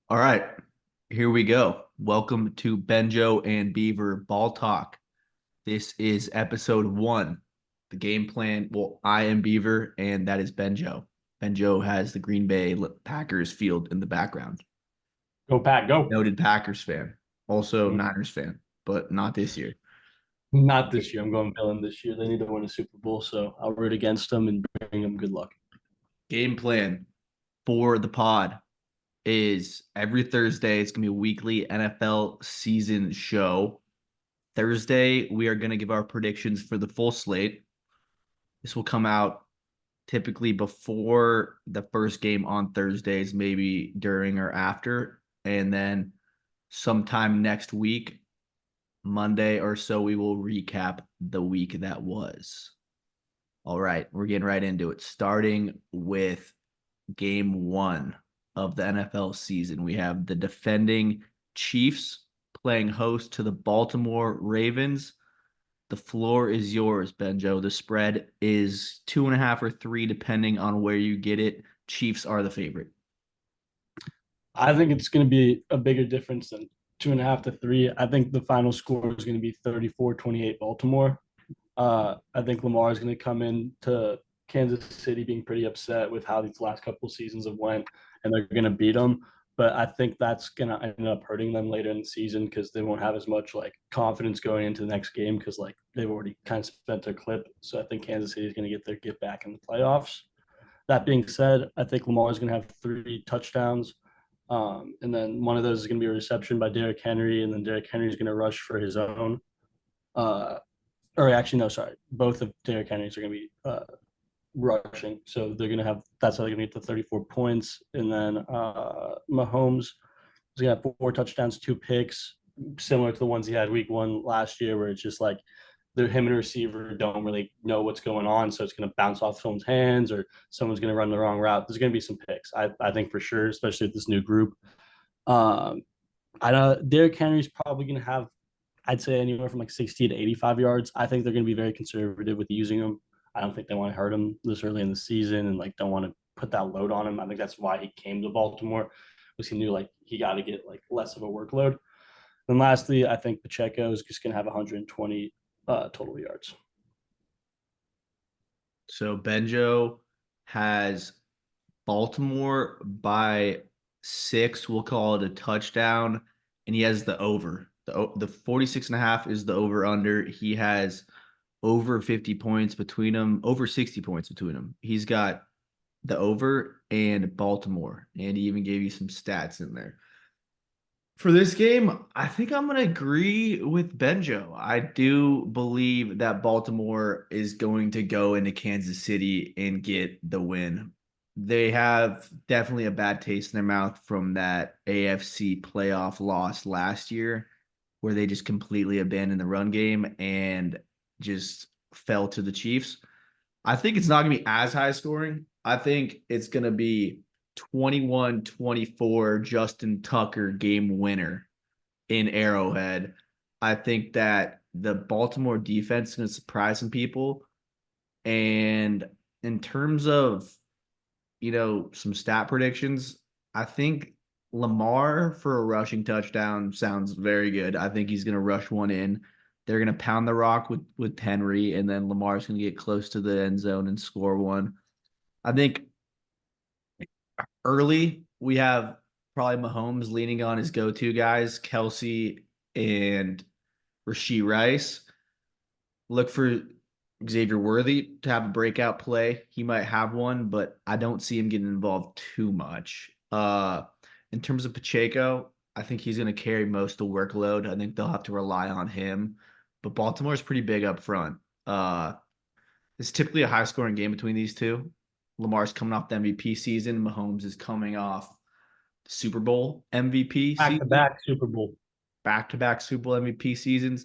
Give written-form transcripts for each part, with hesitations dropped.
All right, here we go. Welcome to Benjo and Beaver Ball Talk. This is episode one. The game plan. Well, I am Beaver, and that is Benjo. Benjo has the Green Bay Packers field in the background. Go Pack, go. Noted Packers fan, also Niners fan, but not this year. Not this year. I'm going villain this year. They need to win a Super Bowl, so I'll root against them and bring them good luck. Game plan for the pod is every Thursday. It's gonna be a weekly NFL season show. Thursday, we are gonna give our predictions for the full slate. This will come out typically before the first game on Thursdays, maybe during or after. And then sometime next week, Monday or so, we will recap the week that was. All right, we're getting right into it. Starting with game one of the NFL season, we have the defending Chiefs playing host to the Baltimore Ravens. The floor is yours, Benjo. The spread is 2.5 or 3, depending on where you get it. Chiefs are the favorite. I think it's going to be a bigger difference than 2.5 to 3. I think the final score is going to be 34-28 Baltimore. I think Lamar is going to come into Kansas City being pretty upset with how these last couple of seasons have went, and they're going to beat them. But I think that's going to end up hurting them later in the season because they won't have as much like confidence going into the next game because like they've already kind of spent their clip. So I think Kansas City is going to get their get back in the playoffs. That being said, I think Lamar is going to have 3 touchdowns. And then one of those is going to be a reception by Derrick Henry, and then Derrick Henry is going to rush for his own. Uh, or actually, no, sorry. Both of Derrick Henry's are going to be rushing. So they're going to have, that's how they're going to get the 34 points. And then Mahomes is going to have 4 touchdowns, 2 picks, similar to the ones he had week one last year, where it's just like him and the receiver don't really know what's going on. So it's going to bounce off someone's hands or someone's going to run the wrong route. There's going to be some picks, I think for sure, especially with this new group. Um, I know Derrick Henry's probably going to have, I'd say, anywhere from like 60 to 85 yards. I think they're going to be very conservative with using him. I don't think they want to hurt him this early in the season and like don't want to put that load on him. I think that's why he came to Baltimore, because he knew like he got to get like less of a workload. And lastly, I think Pacheco is just going to have 120 total yards. So Benjo has Baltimore by 6. We'll call it a touchdown. And he has the over. The 46.5 is the over under. He has over 50 points between them, over 60 points between them. He's got the over and Baltimore, and he even gave you some stats in there. For this game, I think I'm going to agree with Benjo. I do believe that Baltimore is going to go into Kansas City and get the win. They have definitely a bad taste in their mouth from that AFC playoff loss last year, where they just completely abandoned the run game and just fell to the Chiefs. I think it's not going to be as high scoring. I think it's going to be 21-24 Justin Tucker game winner in Arrowhead. I think that the Baltimore defense is going to surprise some people. And in terms of, some stat predictions, I think Lamar for a rushing touchdown sounds very good. I think he's going to rush one in. They're going to pound the rock with Henry, and then Lamar's going to get close to the end zone and score one. I think early, we have probably Mahomes leaning on his go-to guys, Kelsey and Rashee Rice. Look for Xavier Worthy to have a breakout play. He might have one, but I don't see him getting involved too much. In terms of Pacheco, I think he's going to carry most of the workload. I think they'll have to rely on him. But Baltimore's pretty big up front. It's typically a high-scoring game between these two. Lamar's coming off the MVP season. Mahomes is coming off the Super Bowl MVP Back to season, back Super Bowl. back-to-back Super Bowl MVP seasons.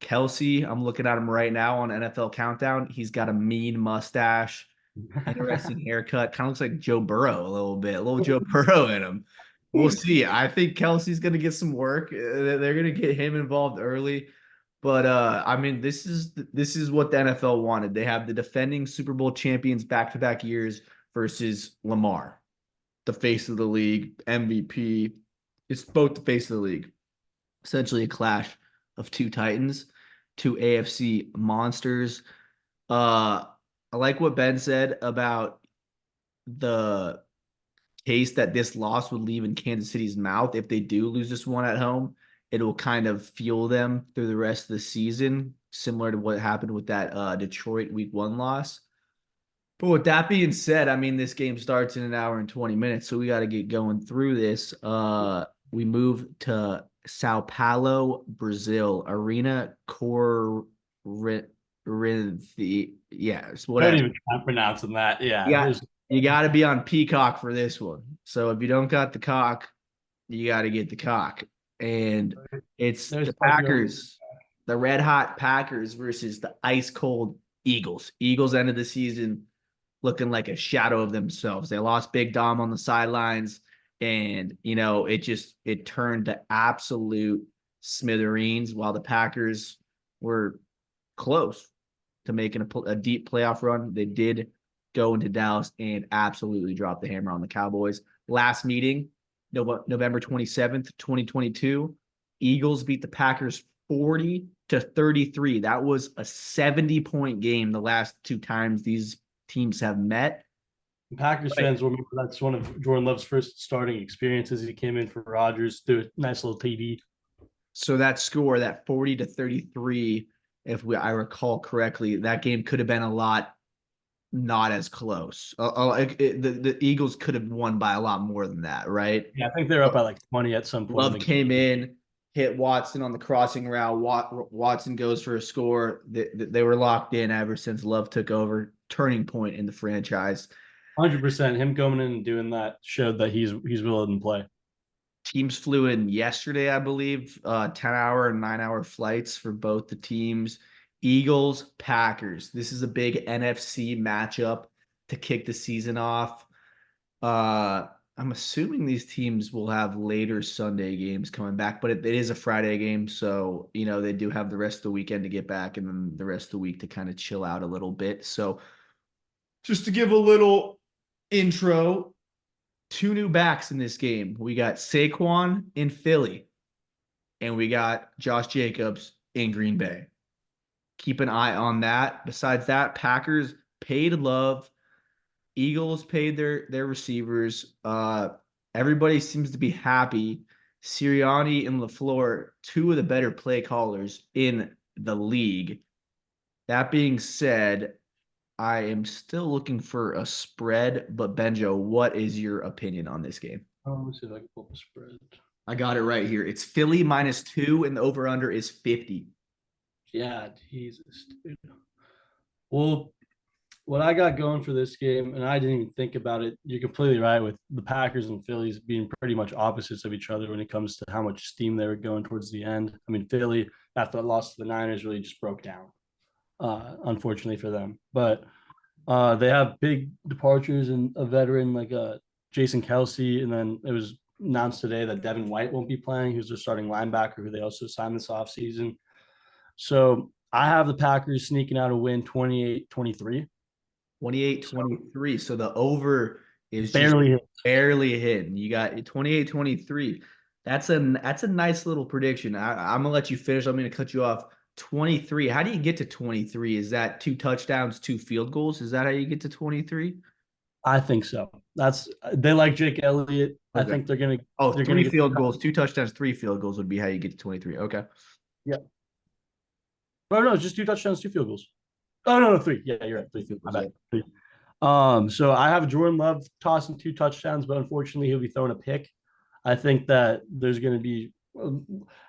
Kelsey, I'm looking at him right now on NFL Countdown. He's got a mean mustache, interesting haircut. Kind of looks like Joe Burrow a little bit, a little Joe Burrow in him. We'll see. I think Kelsey's going to get some work. They're going to get him involved early. But I mean, this is what the NFL wanted. They have the defending Super Bowl champions back-to-back years versus Lamar. the face of the league, MVP. It's both the face of the league. Essentially a clash of two Titans, two AFC monsters. I like what Ben said about the case that this loss would leave in Kansas City's mouth. If they do lose this one at home, it will kind of fuel them through the rest of the season, similar to what happened with that Detroit Week 1 loss. But with that being said, I mean, this game starts in an hour and 20 minutes, so we got to get going through this. We move to Sao Paulo, Brazil, Arena yeah, it's Don't whatever. even try pronouncing that. You Yeah, got there's you got to be on Peacock for this one. So if you don't got the cock, you got to get the cock. And it's there's the plenty of Packers, the red hot Packers versus the ice cold Eagles. Eagles ended the season looking like a shadow of themselves. They lost Big Dom on the sidelines, and it turned to absolute smithereens while the Packers were close to making a deep playoff run. They did go into Dallas and absolutely drop the hammer on the Cowboys. Last meeting, November 27th, 2022, Eagles beat the Packers 40-33. That was a 70-point game the last two times these teams have met. Packers Right. fans will remember that's one of Jordan Love's first starting experiences. He came in for Rodgers, threw a nice little TD. So that score, that 40-33, if I recall correctly, that game could have been a lot not as close. The Eagles could have won by a lot more than that, right? Yeah, I think they're up by like 20 at some point in Love the came game. in, hit Watson on the crossing route. Watson goes for a score. They were locked in ever since Love took over. Turning point in the franchise. 100%. Him coming in and doing that showed that he's willing to play. Teams flew in yesterday, I believe, 10-hour and 9-hour flights for both the teams. Eagles, Packers. This is a big NFC matchup to kick the season off. I'm assuming these teams will have later Sunday games coming back, but it is a Friday game, so they do have the rest of the weekend to get back, and then the rest of the week to kind of chill out a little bit. So, just to give a little intro, two new backs in this game. We got Saquon in Philly, and we got Josh Jacobs in Green Bay. Keep an eye on that. Besides that, Packers paid Love. Eagles paid their receivers. Everybody seems to be happy. Sirianni and LaFleur, two of the better play callers in the league. That being said, I am still looking for a spread, but Benjo, what is your opinion on this game? Let me see if I can pull the spread. I got it right here. It's Philly -2, and the over/under is 50. Yeah, Jesus, dude. Well, what I got going for this game, and I didn't even think about it. You're completely right with the Packers and Phillies being pretty much opposites of each other when it comes to how much steam they were going towards the end. I mean, Philly, after that loss to the Niners, really just broke down, unfortunately for them. But they have big departures and a veteran like Jason Kelsey, and then it was announced today that Devin White won't be playing, who's their starting linebacker, who they also signed this offseason. So I have the Packers sneaking out a win 28-23. 28-23. So the over is just Barely hit. barely hitting. You got 28-23. That's a nice little prediction. I'm gonna let you finish. I'm gonna cut you off. 23. How do you get to 23? Is that two touchdowns, two field goals? Is that how you get to 23? I think so. They like Jake Elliott. I Okay. think they're gonna Oh, they're three gonna get field goals, two touchdowns, three field goals would be how you get to 23. Okay. yeah. Oh no, it's just two touchdowns, two field goals. Oh no, three. Yeah, you're right. Two Three. field My goals, yeah. bad. Three. So I have Jordan Love tossing two touchdowns, but unfortunately he'll be throwing a pick. I think that there's going to be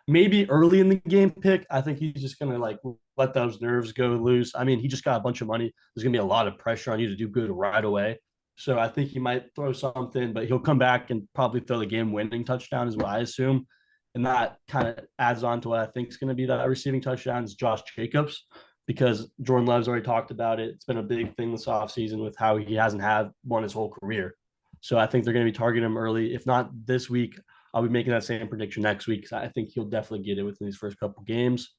maybe early in the game pick. I think he's just going to like let those nerves go loose. I mean, he just got a bunch of money. There's going to be a lot of pressure on you to do good right away. So I think he might throw something, but he'll come back and probably throw the game-winning touchdown, is what I assume. And that kind of adds on to what I think is going to be that receiving touchdown is Josh Jacobs, because Jordan Love's already talked about it. It's been a big thing this offseason with how he hasn't had one his whole career. So I think they're going to be targeting him early. If not this week, I'll be making that same prediction next week because I think he'll definitely get it within these first couple games.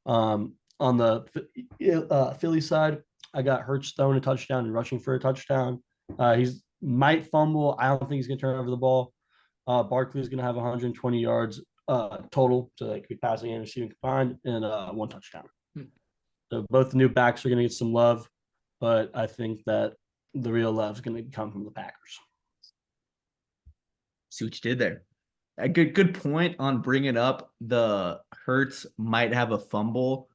On the Philly side, I got Hurts throwing a touchdown and rushing for a touchdown. He's might fumble. I don't think he's going to turn over the ball. Barkley's going to have 120 yards total, so that could be passing and receiving combined, and one touchdown. Hmm. So both the new backs are going to get some love, but I think that the real love is going to come from the Packers. See what you did there. A good point on bringing up the Hurts might have a fumble.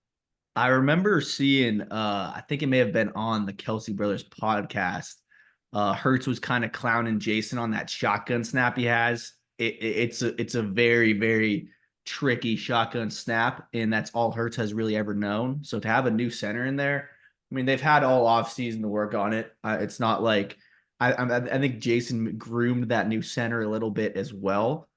I remember seeing, I think it may have been on the Kelsey Brothers podcast. Hurts was kind of clowning Jason on that shotgun snap he has. It's a very, very tricky shotgun snap, and that's all Hurts has really ever known. So to have a new center in there, I mean, they've had all offseason to work on it. It's not like I think Jason groomed that new center a little bit as well.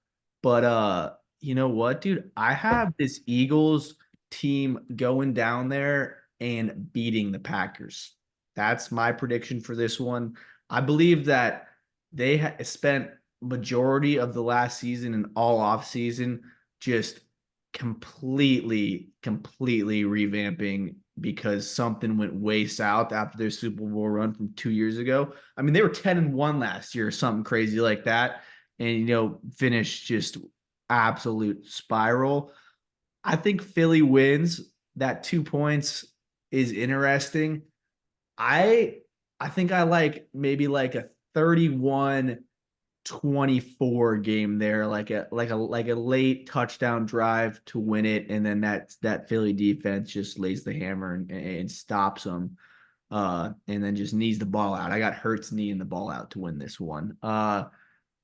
But you know what, dude? I have this Eagles team going down there and beating the Packers. That's my prediction for this one. I believe that they spent majority of the last season and all off season just completely revamping because something went way south after their Super Bowl run from 2 years ago. I mean, they were 10-1 last year or something crazy like that. And finished just absolute spiral. I think Philly wins. That 2 points is interesting. I think I like maybe like a 31-24 game there, like a late touchdown drive to win it, and then that Philly defense just lays the hammer and stops them. And then just knees the ball out. I got Hurts kneeing the ball out to win this one.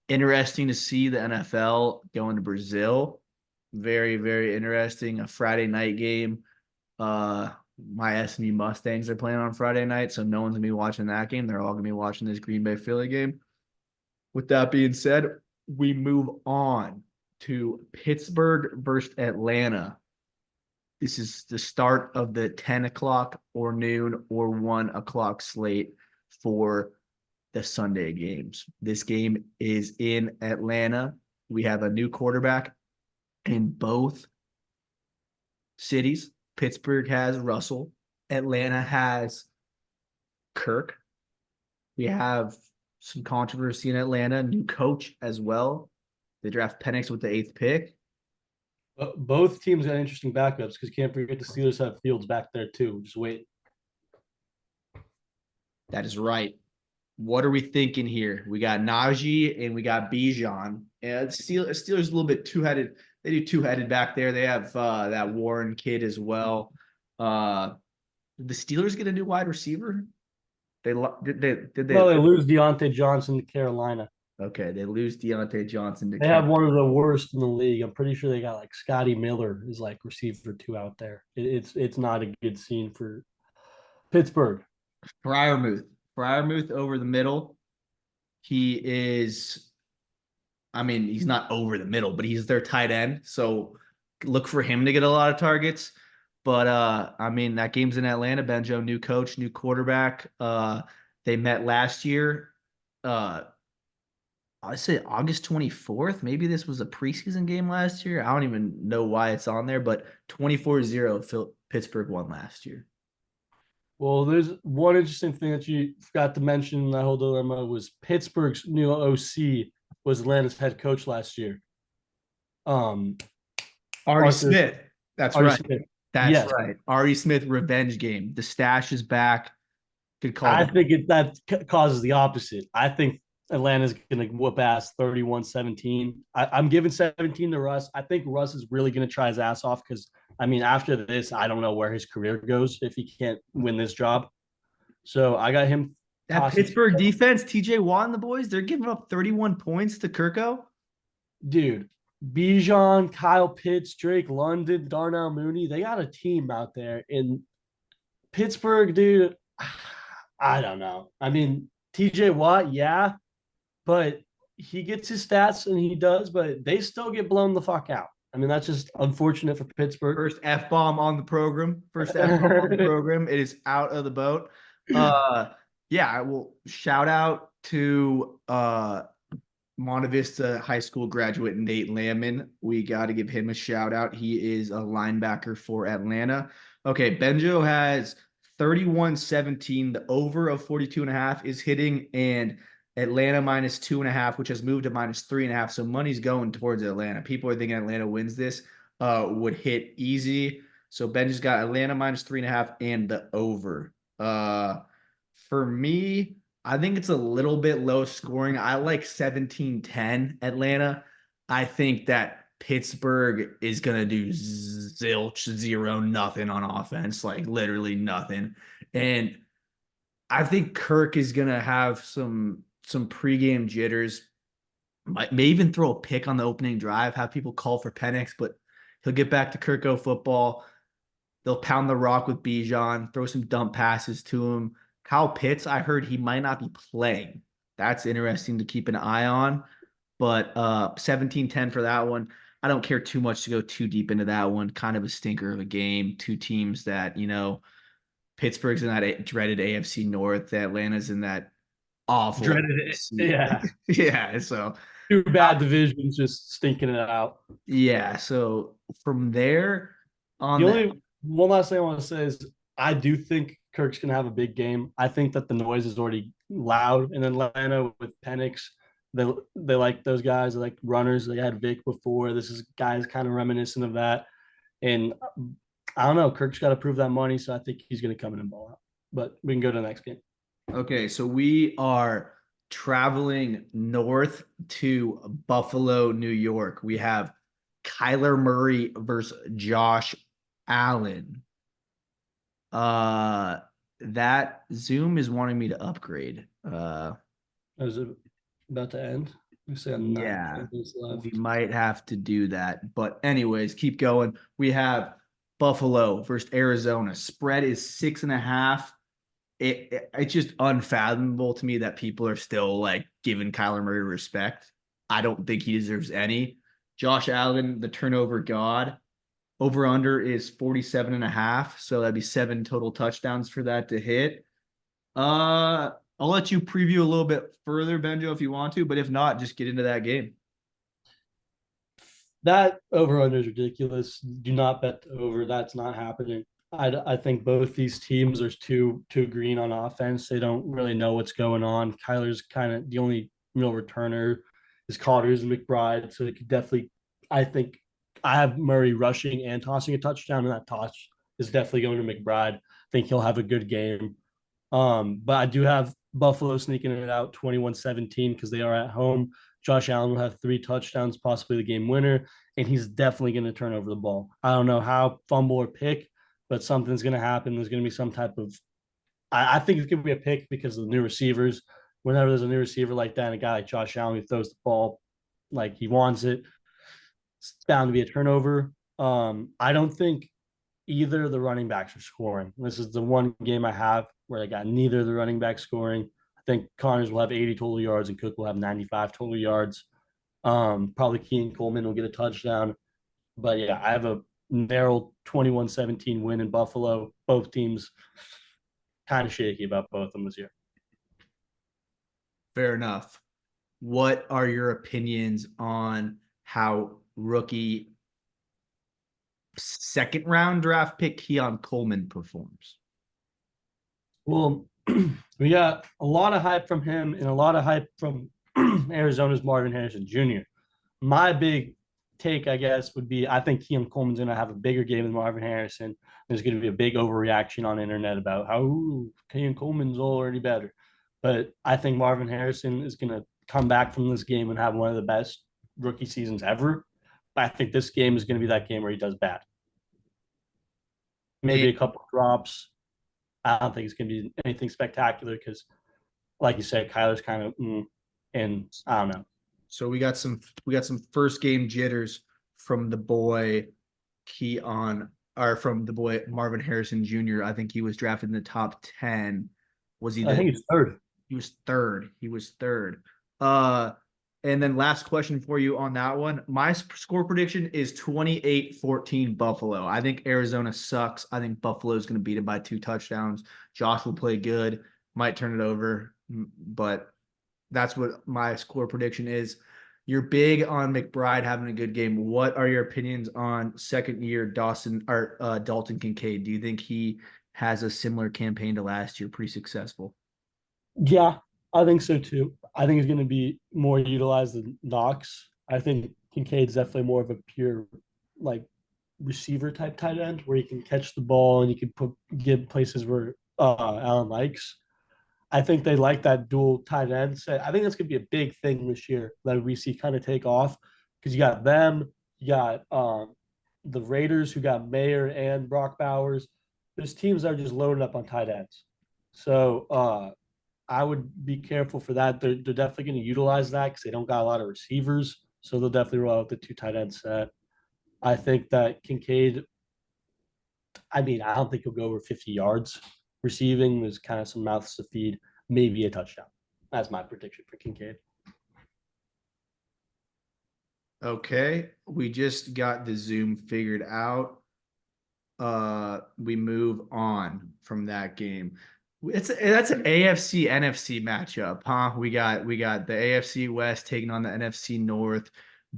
Interesting to see the NFL going to Brazil. Very, very interesting. A Friday night game. My SMU Mustangs are playing on Friday night, so no one's gonna be watching that game. They're all gonna be watching this Green Bay Philly game. With that being said, we move on to Pittsburgh versus Atlanta. This is the start of the 10 o'clock or noon or 1 o'clock slate for the Sunday games. This game is in Atlanta. We have a new quarterback in both cities. Pittsburgh has Russell. Atlanta has Kirk. We have some controversy in Atlanta. New coach as well. They draft Penix with the 8th pick. Both teams got interesting backups because can't forget the Steelers have Fields back there too. Just wait. That is right. What are we thinking here? We got Najee and we got Bijan. And Steelers a little bit two-headed. They do two-headed back there. They have that Warren kid as well. Did the Steelers get a new wide receiver? Did they? No, they lose Deontay Johnson to Carolina. Okay, they lose Deontay Johnson to They have one of the worst in the league. I'm pretty sure they got like Scotty Miller is like receiver 2 out there. It's not a good scene for Pittsburgh. Fryermuth over the middle. He is, I mean, he's not over the middle, but he's their tight end. So look for him to get a lot of targets. But I mean, that game's in Atlanta. Benjo, new coach, new quarterback. They met last year. I say August 24th. Maybe this was a preseason game last year. I don't even know why it's on there, but 24-0 Pittsburgh won last year. Well, there's one interesting thing that you forgot to mention in that whole dilemma was Pittsburgh's new OC was Atlanta's head coach last year. Artie Arthur Smith. That's Artie right. Smith. That's Yes. right. Artie Smith revenge game. The stash is back. Good call. I think that causes the opposite. I think Atlanta's going to whoop ass 31-17. I'm giving 17 to Russ. I think Russ is really going to try his ass off because, I mean, after this, I don't know where his career goes if he can't win this job. So I got him. That Pittsburgh defense, TJ Watt and the boys, they're giving up 31 points to Kirko. Dude, Bijan, Kyle Pitts, Drake London, Darnell Mooney, they got a team out there in Pittsburgh, dude. I don't know. I mean, TJ Watt, yeah, but he gets his stats and he does, but they still get blown the fuck out. I mean, that's just unfortunate for Pittsburgh. First F-bomb on the program. It is out of the boat. Yeah, I will shout out to Monta Vista High School graduate Nate Lamon. We got to give him a shout out. He is a linebacker for Atlanta. Okay, Benjo has 31-17. The over of 42.5 is hitting, and Atlanta -2.5, which has moved to -3.5. So money's going towards Atlanta. People are thinking Atlanta wins this, would hit easy. So Ben just got Atlanta -3.5 and the over. For me, I think it's a little bit low scoring. I like 17-10 Atlanta. I think that Pittsburgh is gonna do zilch, zero, nothing on offense, like literally nothing. And I think Kirk is gonna have some pregame jitters. May even throw a pick on the opening drive, have people call for Penix, but he'll get back to Kirko football. They'll pound the rock with Bijan, throw some dump passes to him. Kyle Pitts, I heard he might not be playing. That's interesting to keep an eye on. But 17-10 for that one. I don't care too much to go too deep into that one. Kind of a stinker of a game. Two teams that, Pittsburgh's in that dreaded AFC North. Atlanta's in that awful Dreaded it. AFC. Yeah. Yeah. So, Two bad divisions just stinking it out. yeah. So from there on The the, only one last thing I want to say is I do think Kirk's gonna have a big game. I think that the noise is already loud in Atlanta with Penix. They like those guys, they like runners. They had Vic before. This is guys kind of reminiscent of that. And I don't know. Kirk's got to prove that money, so I think he's gonna come in and ball out. But we can go to the next game. okay. So we are traveling north to Buffalo, New York. We have Kyler Murray versus Josh Allen. Uh, that Zoom is wanting me to upgrade. Is it about to end? We say 9 Yeah, minutes left. we might have to do that. But anyways, keep going. We have Buffalo versus Arizona. Spread is 6.5. It's just unfathomable to me that people are still like giving Kyler Murray respect. I don't think he deserves any. Josh Allen, the turnover god. Over under is 47.5. So that'd be 7 total touchdowns for that to hit. I'll let you preview a little bit further, Benjo, if you want to, but if not, just get into that game. That over under is ridiculous. Do not bet the over. That's not happening. I think both these teams are too green on offense. They don't really know what's going on. Kyler's kind of the only real returner. His Cotters and McBride, so it could definitely. I think I have Murray rushing and tossing a touchdown, and that toss is definitely going to McBride. I think he'll have a good game. But I do have Buffalo sneaking it out 21-17 because they are at home. Josh Allen will have 3 touchdowns, possibly the game winner, and he's definitely going to turn over the ball. I don't know how, fumble or pick, but something's going to happen. There's going to be some type of, I think it's going to be a pick because of the new receivers. Whenever there's a new receiver like that, and a guy like Josh Allen who throws the ball like he wants it, it's bound to be a turnover. I don't think either of the running backs are scoring. This is the one game I have where I got neither of the running backs scoring. I think Connors will have 80 total yards and Cook will have 95 total yards. Probably Keenan Coleman will get a touchdown. But yeah, I have a narrow 21-17 win in Buffalo. Both teams kind of shaky about both of them this year. Fair enough. What are your opinions on how rookie second round draft pick Keon Coleman performs? Well, we got a lot of hype from him and a lot of hype from Arizona's Marvin Harrison Jr. My big take, I guess, would be I think Keon Coleman's going to have a bigger game than Marvin Harrison. There's going to be a big overreaction on the internet about how Keon Coleman's already better. But I think Marvin Harrison is going to come back from this game and have one of the best rookie seasons ever. I think this game is going to be that game where he does bad. Maybe a couple of drops. I don't think it's going to be anything spectacular because, like you said, Kyler's kind of, and I don't know. So we got some first game jitters from the boy Keon, or from the boy Marvin Harrison Jr. I think he was drafted in the top 10. Was he I think he's third. He was third. He was third. And then last question for you on that one. My score prediction is 28-14 Buffalo. I think Arizona sucks. I think Buffalo is going to beat it by 2 touchdowns. Josh will play good, might turn it over, but that's what my score prediction is. You're big on McBride having a good game. What are your opinions on second year Dalton Kincaid? Do you think he has a similar campaign to last year, pretty successful? Yeah, I think so too. I think he's going to be more utilized than Knox. I think Kincaid's definitely more of a pure like receiver type tight end where he can catch the ball and he can get places where Allen likes. I think they like that dual tight end set. I think that's going to be a big thing this year that we see kind of take off because you got them, you got the Raiders who got Mayer and Brock Bowers. There's teams that are just loaded up on tight ends. So I would be careful for that. They're definitely going to utilize that because they don't got a lot of receivers. So they'll definitely roll out the two tight end set. I think that Kincaid, I mean, I don't think he'll go over 50 yards receiving. There's kind of some mouths to feed, maybe a touchdown. That's my prediction for Kincaid. Okay, we just got the Zoom figured out. We move on from that game. That's an AFC NFC matchup, huh? We got the AFC West taking on the NFC North.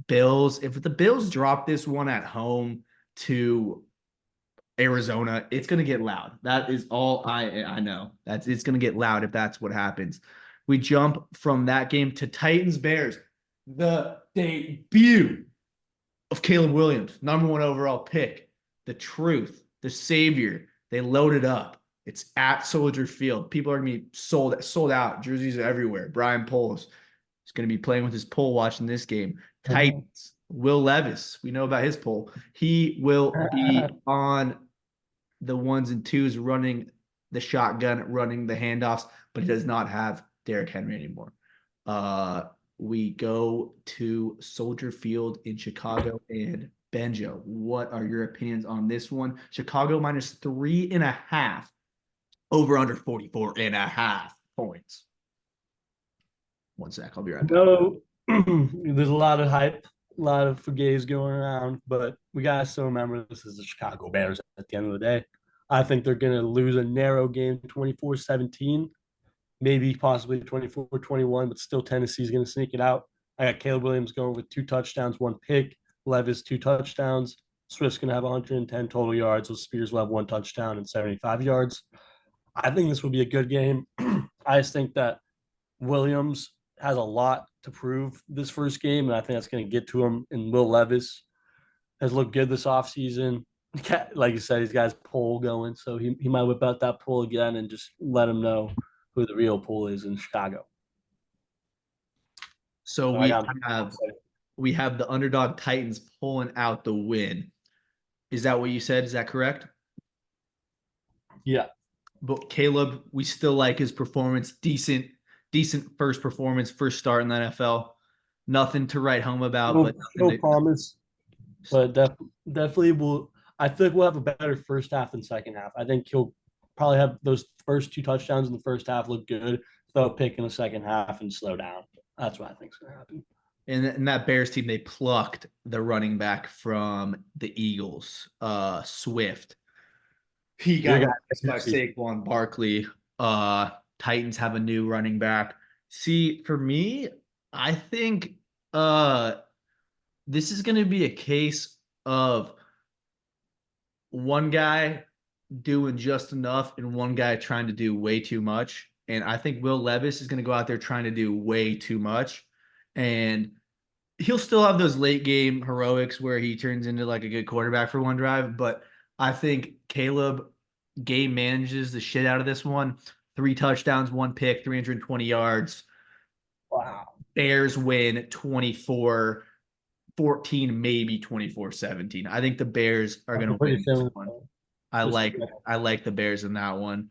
Bills. If the Bills drop this one at home to Arizona, it's gonna get loud. That is all I know. It's gonna get loud if that's what happens. We jump from that game to Titans Bears, the debut of Caleb Williams, #1 overall pick, the truth, the savior. They loaded up. It's at Soldier Field. People are gonna be sold out. Jerseys are everywhere. Brian Poles is gonna be playing with his pole watching this game. Titans. Will Levis, we know about his pole. He will be on the ones and twos running the shotgun, running the handoffs, but he does not have Derrick Henry anymore. We go to Soldier Field in Chicago and Benjo. What are your opinions on this one? Chicago -3.5, over under 44.5 points. One sec, I'll be right back. No, there's a lot of hype, a lot of forgays going around, but we got to still remember this is the Chicago Bears at the end of the day. I think they're going to lose a narrow game 24-17, maybe possibly 24-21, but still Tennessee's going to sneak it out. I got Caleb Williams going with 2 touchdowns, 1 pick. Levis 2 touchdowns. Swift's going to have 110 total yards. With Spears will have 1 touchdown and 75 yards. I think this will be a good game. I just think that Williams has a lot to prove this first game, and I think that's going to get to him. And Will Levis has looked good this offseason. Like you said, he's got his pole going, so he might whip out that pole again and just let him know who the real pole is in Chicago. So we have the underdog Titans pulling out the win. Is that what you said? Is that correct? Yeah. But Caleb, we still like his performance. Decent first performance, first start in the NFL. Nothing to write home about, but no promise. But definitely will. I think we'll have a better first half than second half. I think he'll probably have those first 2 touchdowns in the first half look good, throw a pick in the second half and slow down. That's what I think is going to happen. And that Bears team, they plucked the running back from the Eagles, Swift. He got replaced by Saquon Barkley. Titans have a new running back. See, for me, I think this is going to be a case of one guy doing just enough and one guy trying to do way too much. And I think Will Levis is going to go out there trying to do way too much. And he'll still have those late game heroics where he turns into like a good quarterback for one drive. But I think Caleb game manages the shit out of this one. 3 touchdowns, 1 pick, 320 yards. Wow. Bears win 24-14, maybe 24-17. I think the Bears are going to win this one. I like the Bears in that one.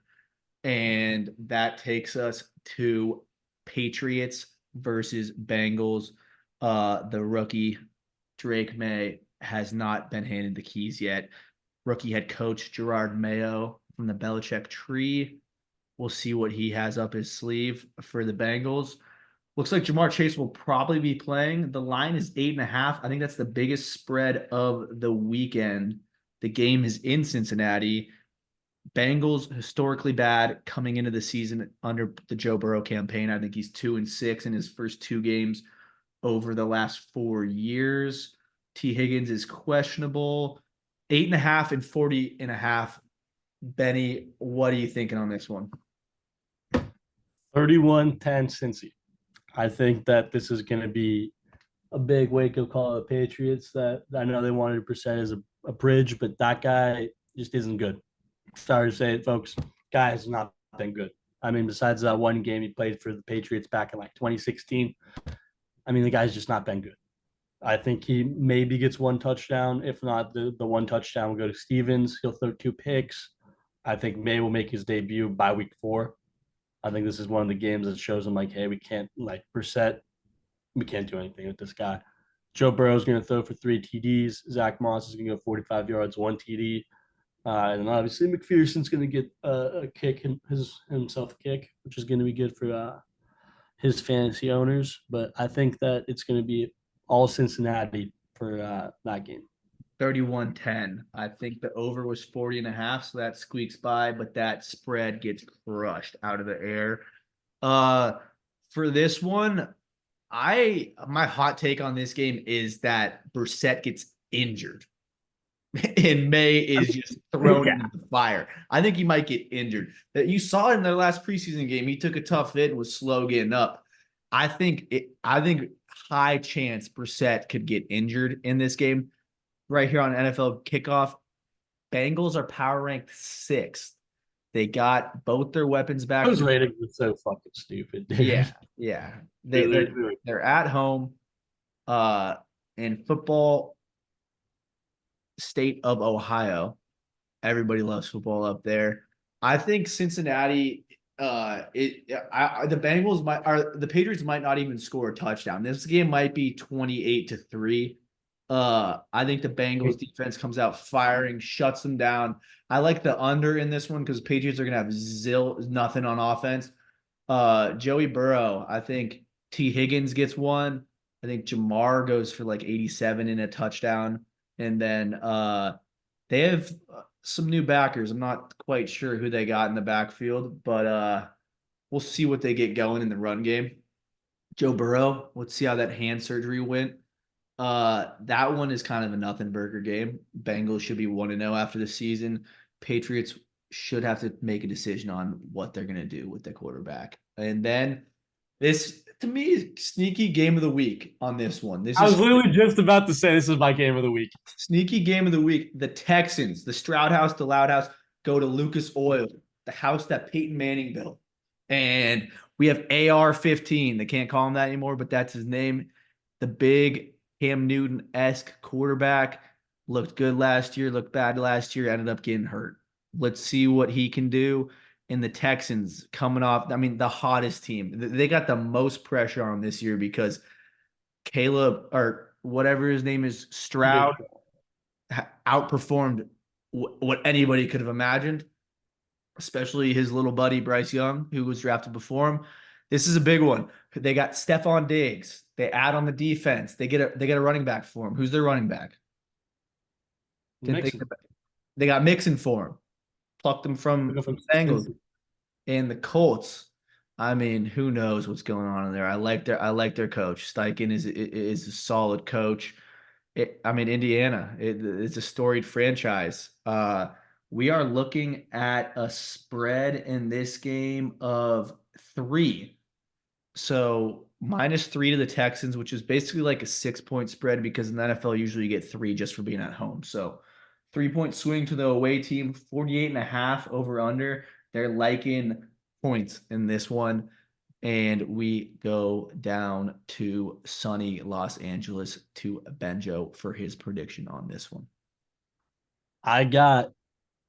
And that takes us to Patriots versus Bengals. The rookie Drake May has not been handed the keys yet. Rookie head coach Gerard Mayo from the Belichick tree. We'll see what he has up his sleeve for the Bengals. Looks like Jamar Chase will probably be playing. The line is 8.5. I think that's the biggest spread of the weekend. The game is in Cincinnati. Bengals historically bad coming into the season under the Joe Burrow campaign. I think he's 2-6 in his first 2 games over the last 4 years. T. Higgins is questionable. 8.5 and 40.5. Benny, what are you thinking on this one? 31-10 Cincy. I think that this is going to be a big wake up call to the Patriots. That I know they wanted Brissett as a bridge, but that guy just isn't good. Sorry to say it, folks. Guy has not been good. I mean, besides that one game he played for the Patriots back in like 2016, I mean, the guy's just not been good. I think he maybe gets one touchdown. If not, the one touchdown will go to Stevens. He'll throw 2 picks. I think May will make his debut by week 4. I think this is one of the games that shows him like, hey, we can't like Brissett. We can't do anything with this guy. Joe Burrow is going to throw for 3 TDs. Zach Moss is going to go 45 yards, 1 TD. And obviously McPherson's going to get a kick, himself a kick, which is going to be good for his fantasy owners. But I think that it's going to be all Cincinnati for that game. 31-10. I think the over was 40.5, so that squeaks by, but that spread gets crushed out of the air. For this one, my hot take on this game is that Brissett gets injured. And May is just thrown into the fire. I think he might get injured. That you saw in their last preseason game, he took a tough hit and was slow getting up. I think high chance Brissett could get injured in this game. Right here on NFL Kickoff, Bengals are power ranked 6th. They got both their weapons back. Those ratings are so fucking stupid. Dude. Yeah. They're at home. In football state of Ohio. Everybody loves football up there. I think Cincinnati, the Patriots might not even score a touchdown. This game might be 28-3. I think the Bengals defense comes out firing, shuts them down. I like the under in this one because Patriots are gonna have nothing on offense. Joey Burrow, I think T. Higgins gets one. I think Jamar goes for like 87 in a touchdown. And then they have some new backers. I'm not quite sure who they got in the backfield, but we'll see what they get going in the run game. Joe Burrow, let's see how that hand surgery went. That one is kind of a nothing burger game. Bengals should be 1-0 after the season. Patriots should have to make a decision on what they're going to do with the quarterback. And then this, to me, is sneaky game of the week on this one. I was literally just about to say this is my game of the week. Sneaky game of the week. The Texans, the Stroud House, the Loud House, go to Lucas Oil, the house that Peyton Manning built. And we have AR-15. They can't call him that anymore, but that's his name. The big Cam Newton-esque quarterback. Looked good last year, looked bad last year, ended up getting hurt. Let's see what he can do. And the Texans coming off, I mean, the hottest team. They got the most pressure on this year because Caleb, or whatever his name is, Stroud, outperformed what anybody could have imagined, especially his little buddy Bryce Young, who was drafted before him. This is a big one. They got Stephon Diggs. They add on the defense. They get a running back for him. Who's their running back? They got Mixon for him. Plucked them from Bengals. And the Colts, I mean, who knows what's going on in there? I like their coach. Steichen is a solid coach. Indiana, it's a storied franchise. We are looking at a spread in this game of 3. So -3 to the Texans, which is basically like a 6-point spread because in the NFL usually you get 3 just for being at home. So 3-point swing to the away team, 48.5 over under. They're liking points in this one. And we go down to sunny Los Angeles to Benjo for his prediction on this one. I got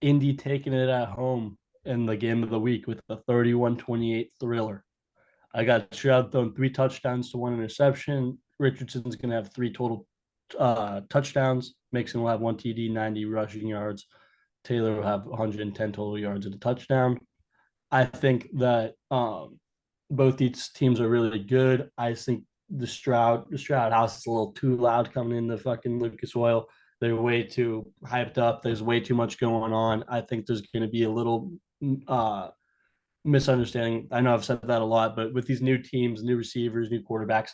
Indy taking it at home in the game of the week with a 31-28 thriller. I got Stroud throwing 3 touchdowns to 1 interception. Richardson's going to have 3 total touchdowns. Mixon will have 1 TD, 90 rushing yards. Taylor will have 110 total yards and a touchdown. I think that both these teams are really good. I think the Stroud house is a little too loud coming into fucking Lucas Oil. They're way too hyped up. There's way too much going on. I think there's going to be a little misunderstanding. I know I've said that a lot, but with these new teams, new receivers, new quarterbacks,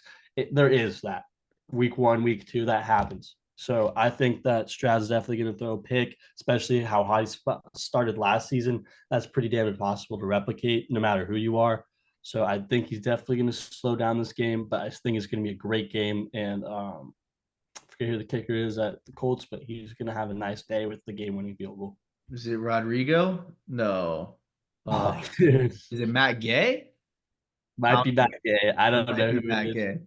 there is that week 1, week 2 that happens. So I think that Stroud's definitely going to throw a pick, especially how high started last season. That's pretty damn impossible to replicate, no matter who you are. So I think he's definitely going to slow down this game, but I think it's going to be a great game. And I forget who the kicker is at the Colts, but he's going to have a nice day with the game-winning field goal. Is it Rodrigo? No. Uh, Oh, dude, is it Matt Gay? I might be that gay. I It don't might know be who it Matt is. Gay.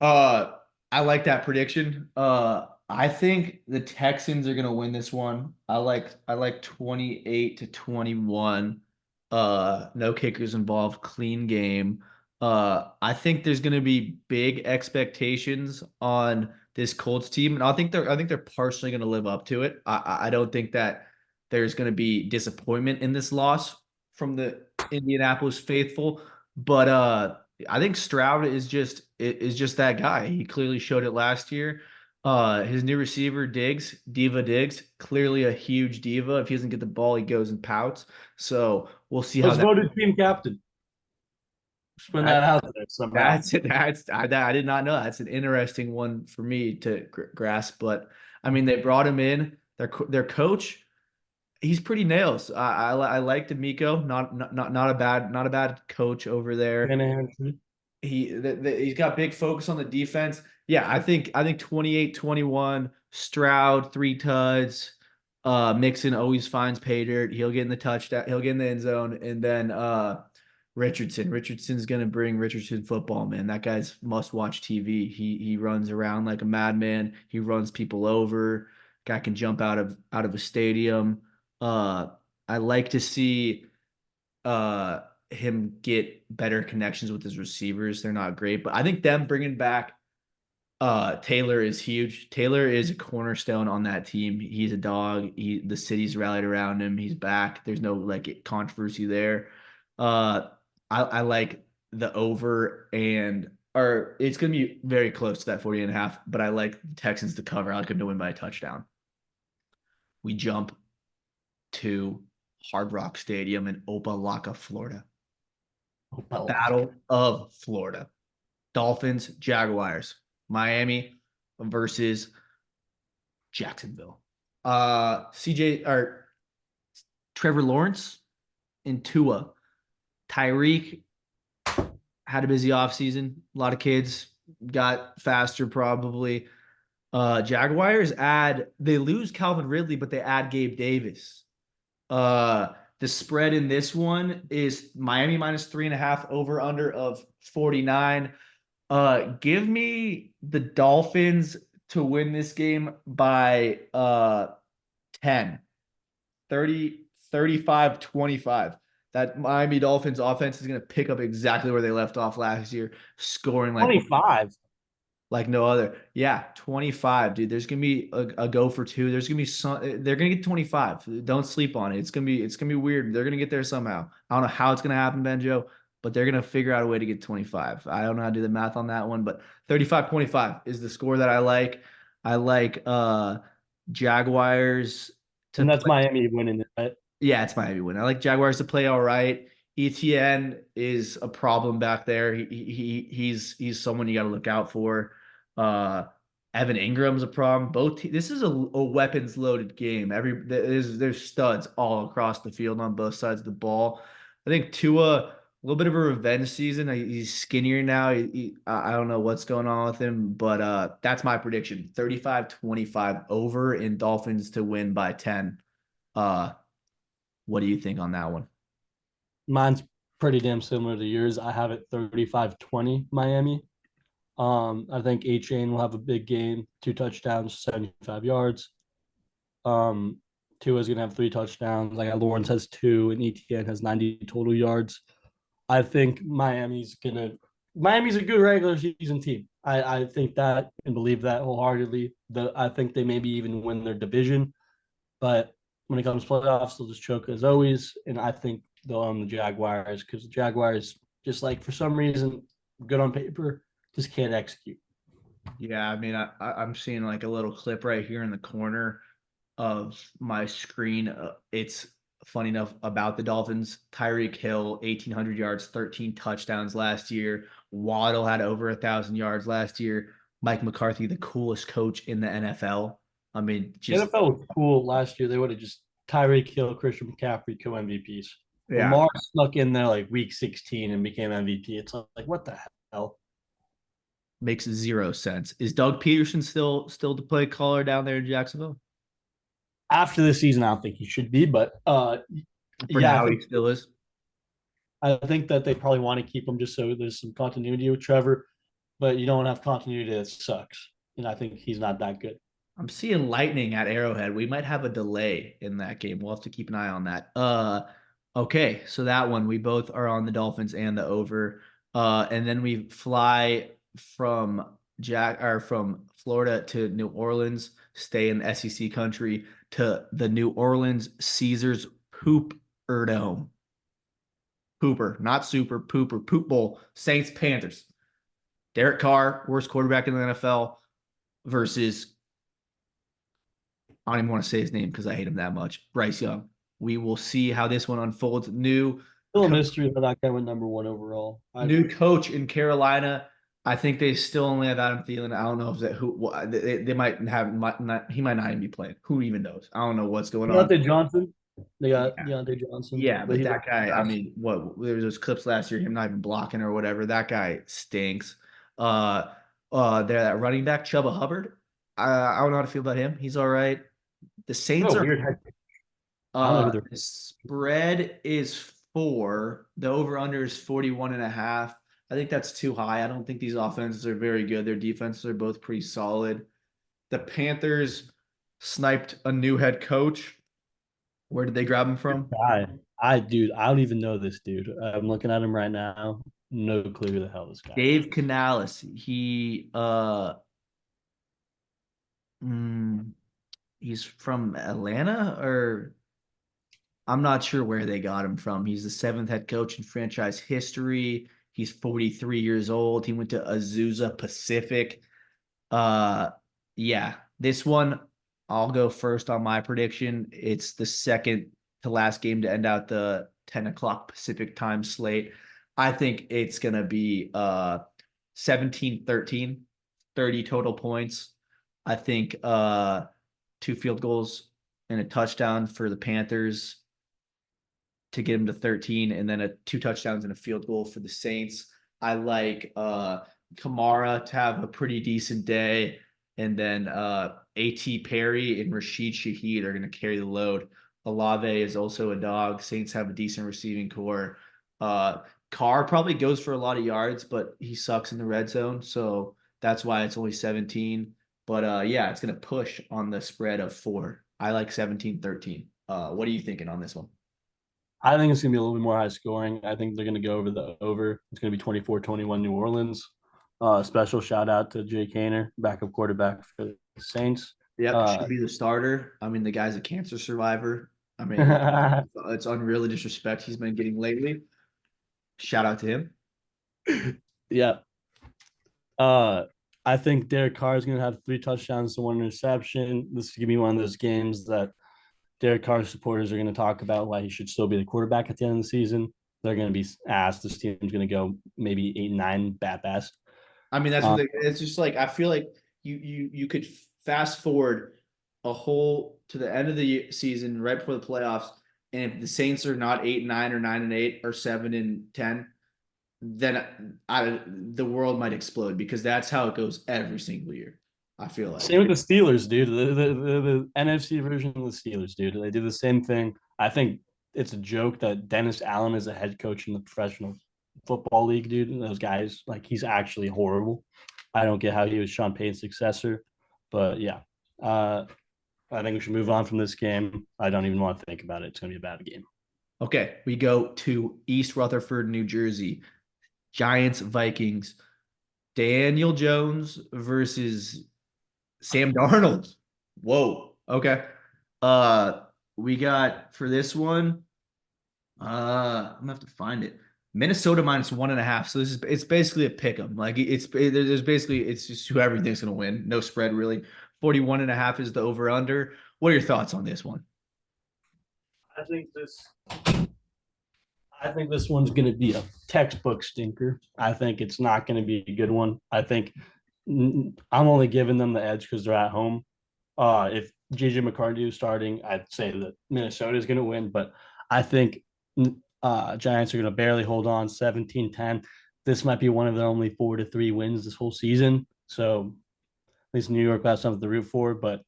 I like that prediction. I think the Texans are gonna win this one. I like 28 to 21. No kickers involved, clean game. I think there's gonna be big expectations on this Colts team, and I think they're partially gonna live up to it. I don't think that there's gonna be disappointment in this loss from the Indianapolis faithful, but I think Stroud is just that guy. He clearly showed it last year. His new receiver Diva Diggs, clearly a huge diva. If he doesn't get the ball, he goes and pouts. So we'll see how Was that. voted team captain. Just putting that that out there somehow. I did not know. That's an interesting one for me to grasp. But I mean, they brought him in. Their coach, he's pretty nails. I like D'Amico. Not a bad coach over there. Shanahan. He's got big focus on the defense. Yeah, I think 28-21, Stroud, 3 tuds. Mixon always finds pay dirt. He'll get in the touchdown, he'll get in the end zone, and then Richardson's gonna bring Richardson football, man. That guy's must-watch TV. He runs around like a madman. He runs people over. Guy can jump out of a stadium. Uh I like to see uh him get better connections with his receivers. They're not great, but I think them bringing back Taylor is huge. Taylor is a cornerstone on that team. He's a dog. The city's rallied around him. He's back. There's no like controversy there. Uh I like the over and or it's gonna be very close to that 40.5, but I like the Texans to cover. I like them to win by a touchdown. We jump to Hard Rock Stadium in Opelika, Florida. Battle of Florida. Dolphins, Jaguars, Miami versus Jacksonville. CJ or Trevor Lawrence and Tua. Tyreek had a busy offseason. A lot of kids got faster probably. Jaguars they lose Calvin Ridley, but they add Gabe Davis. The spread in this one is Miami minus 3.5 over under of 49. Give me the Dolphins to win this game by 10, 30, 35, 25. That Miami Dolphins offense is going to pick up exactly where they left off last year, scoring 25. like no other. Yeah, 25, dude. There's gonna be a go for two. There's gonna be some. They're gonna get 25. Don't sleep on it. It's gonna be weird. They're gonna get there somehow. I don't know how it's gonna happen, Benjo, but they're gonna figure out a way to get 25. I don't know how to do the math on that one, but 35-25 is the score that I like. I like Jaguars to And that's play. Miami winning it, right? Yeah, it's Miami win. I like Jaguars to play all right. ETN is a problem back there. He's someone you got to look out for. Uh, Evan Ingram's a problem. This is a weapons loaded game. There's studs all across the field on both sides of the ball. I think Tua a little bit of a revenge season. He's skinnier now. I don't know what's going on with him, but that's my prediction. 35-25 over in Dolphins to win by 10. Uh, what do you think on that one? Mine's pretty damn similar to yours. I have it 35-20 Miami. I think A Chain will have a big game, 2 touchdowns, 75 yards. Tua is gonna have 3 touchdowns. Like Lawrence has two, and ETN has 90 total yards. I think Miami's a good regular season team. I think that and believe that wholeheartedly. I think they maybe even win their division, but when it comes to playoffs, they'll just choke as always. And I think they'll own the Jaguars because the Jaguars just like for some reason good on paper just can't execute. Yeah, I mean, I'm seeing like a little clip right here in the corner of my screen. It's funny enough about the Dolphins. Tyreek Hill, 1,800 yards, 13 touchdowns last year. Waddle had over 1,000 yards last year. Mike McCarthy, the coolest coach in the NFL. I mean, The just NFL was cool last year. They would have just Tyreek Hill, Christian McCaffrey, co MVPs. Yeah, Lamar snuck in there like week 16 and became MVP. It's like what the hell? makes zero sense. Is Doug Peterson still the play caller down there in Jacksonville? After the season, I don't think he should be, but For yeah, now, he still is. I think that they probably want to keep him just so there's some continuity with Trevor, but you don't have continuity that sucks. And I think he's not that good. I'm seeing lightning at Arrowhead. We might have a delay in that game. We'll have to keep an eye on that. Okay, so that one we both are on the Dolphins and the over. And then we fly from Florida to New Orleans, stay in SEC country to the New Orleans Caesars Pooper Dome. Pooper, not super, Pooper, Poop Bowl, Saints Panthers. Derek Carr, worst quarterback in the NFL, versus I don't even want to say his name because I hate him that much. Bryce Young. We will see how this one unfolds. Still a mystery how that guy went #1 overall. New coach in Carolina. I think they still only have Adam Thielen. I don't know if that who they might have he might not even be playing. Who even knows? I don't know what's going on. Deontay Johnson. They got Yeah, Deontay Johnson, yeah, but but he that guy. I last. mean, what there was those clips last year, him not even blocking or whatever. That guy stinks. Uh, there that running back Chuba Hubbard. I don't know how to feel about him. He's all right. The What Saints a are weird head. I don't know who they're. The spread is 4. The over under is 41 and a half. I think that's too high. I don't think these offenses are very good. Their defenses are both pretty solid. The Panthers sniped a new head coach. Where did they grab him from? Dude, I don't even know this dude. I'm looking at him right now. No clue who the hell this guy is. Dave Canales. Mm, he's from Atlanta, or I'm not sure where they got him from. He's the 7th head coach in franchise history. He's 43 years old. He went to Azusa Pacific. Uh, yeah, this one I'll go first on my prediction. It's the second to last game to end out the 10 o'clock Pacific time slate. I think it's gonna be 17-13, 30 total points. I think 2 field goals and a touchdown for the Panthers to get him to 13, and then 2 touchdowns and a field goal for the Saints. I like Kamara to have a pretty decent day, and then A.T. Perry and Rashid Shaheed are going to carry the load. Olave is also a dog. Saints have a decent receiving core. Carr probably goes for a lot of yards, but he sucks in the red zone, so that's why it's only 17. But yeah, it's going to push on the spread of 4. I like 17-13. What are you thinking on this one? I think it's going to be a little bit more high scoring. I think they're going to go over the over. It's going to be 24-21 New Orleans. Special shout out to Jay Kaner, backup quarterback for the Saints. Yep, Uh, should be the starter. I mean, the guy's a cancer survivor. I mean, it's unreal the disrespect he's been getting lately. Shout out to him. yeah. Uh, I think Derek Carr is going to have 3 touchdowns to 1 interception. This is going to be one of those games that Derek Carr supporters are going to talk about why he should still be the quarterback at the end of the season. They're going to be asked. This team's going to go maybe 8-9 bat best. I mean, it's just like I feel like you could fast forward a whole to the end of the season right before the playoffs, and if the Saints are not 8-9 or 9-8 or 7-10, then the world might explode because that's how it goes every single year. I feel like. Same with the Steelers, dude. The NFC version of the Steelers, dude. They do the same thing. I think it's a joke that Dennis Allen is a head coach in the professional football league, dude. And those guys, like, he's actually horrible. I don't get how he was Sean Payton's successor, but yeah. I think we should move on from this game. I don't even want to think about it. It's going to be a bad game. Okay, we go to East Rutherford, New Jersey. Giants, Vikings. Daniel Jones versus Sam Darnold. Whoa. Okay. Uh, we got for this one. I'm gonna have to find it. Minnesota -1.5. So it's basically a pick 'em. Like there's basically it's just who everything's gonna win. No spread really. 41.5 is the over under. What are your thoughts on this one? I think this I think this one's going to be a textbook stinker. I think it's not going to be a good one. I think I'm only giving them the edge because they're at home. If JJ McCarthy is starting, I'd say that Minnesota is going to win, but I think Giants are going to barely hold on 17-10. This might be one of their only 4-3 wins this whole season. So at least New York has something to root for. But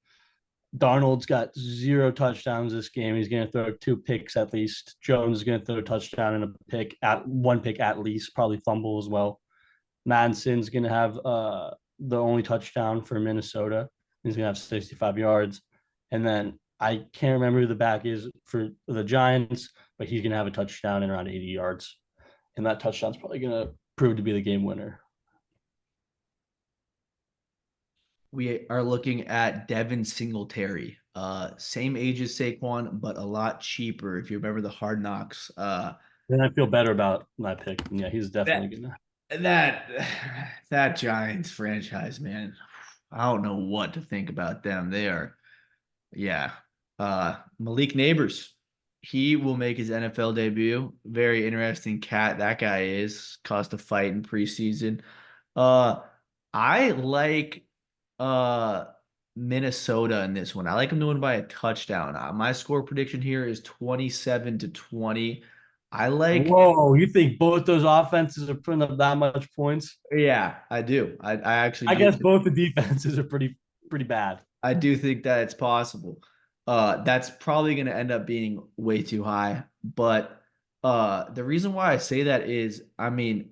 Darnold's got 0 touchdowns this game. He's going to throw 2 picks at least. Jones is going to throw a touchdown and a pick, at 1 pick at least, probably fumble as well. Madison's going to have the only touchdown for Minnesota. He's going to have 65 yards. And then I can't remember who the back is for the Giants, but he's going to have a touchdown and around 80 yards. And that touchdown's probably going to prove to be the game winner. We are looking at Devin Singletary. Same age as Saquon, but a lot cheaper. If you remember the Hard Knocks, Then I feel better about my pick. Yeah, he's that definitely going to. that that Giants franchise, man. I don't know what to think about them. They are, yeah. Malik Neighbors, he will make his NFL debut. Very interesting cat that guy is. Caused a fight in preseason. Uh, I like uh Minnesota in this one. I like them to win by a touchdown. My score prediction here is 27-20. I like, Whoa, you think both those offenses are putting up that much points? yeah, I do. I actually I do. guess both the defenses are pretty bad. I do think that it's possible. That's probably going to end up being way too high. But the reason why I say that is, I mean,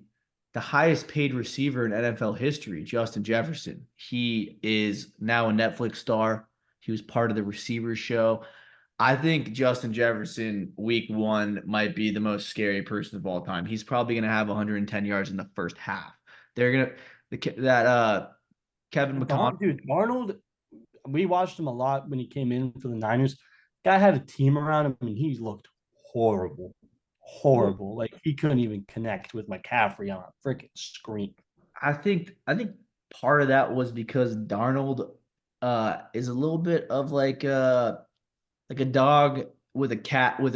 the highest paid receiver in NFL history, Justin Jefferson. He is now a Netflix star. He was part of the Receivers show. I think Justin Jefferson, week one, might be the most scary person of all time. He's probably going to have 110 yards in the first half. They're going to, Kevin McConnell. Dude, Arnold, we watched him a lot when he came in for the Niners. Guy had a team around him, and he looked horrible, horrible. Like he couldn't even connect with McCaffrey on a freaking screen. I think part of that was because Darnold is a little bit of like a dog with a cat with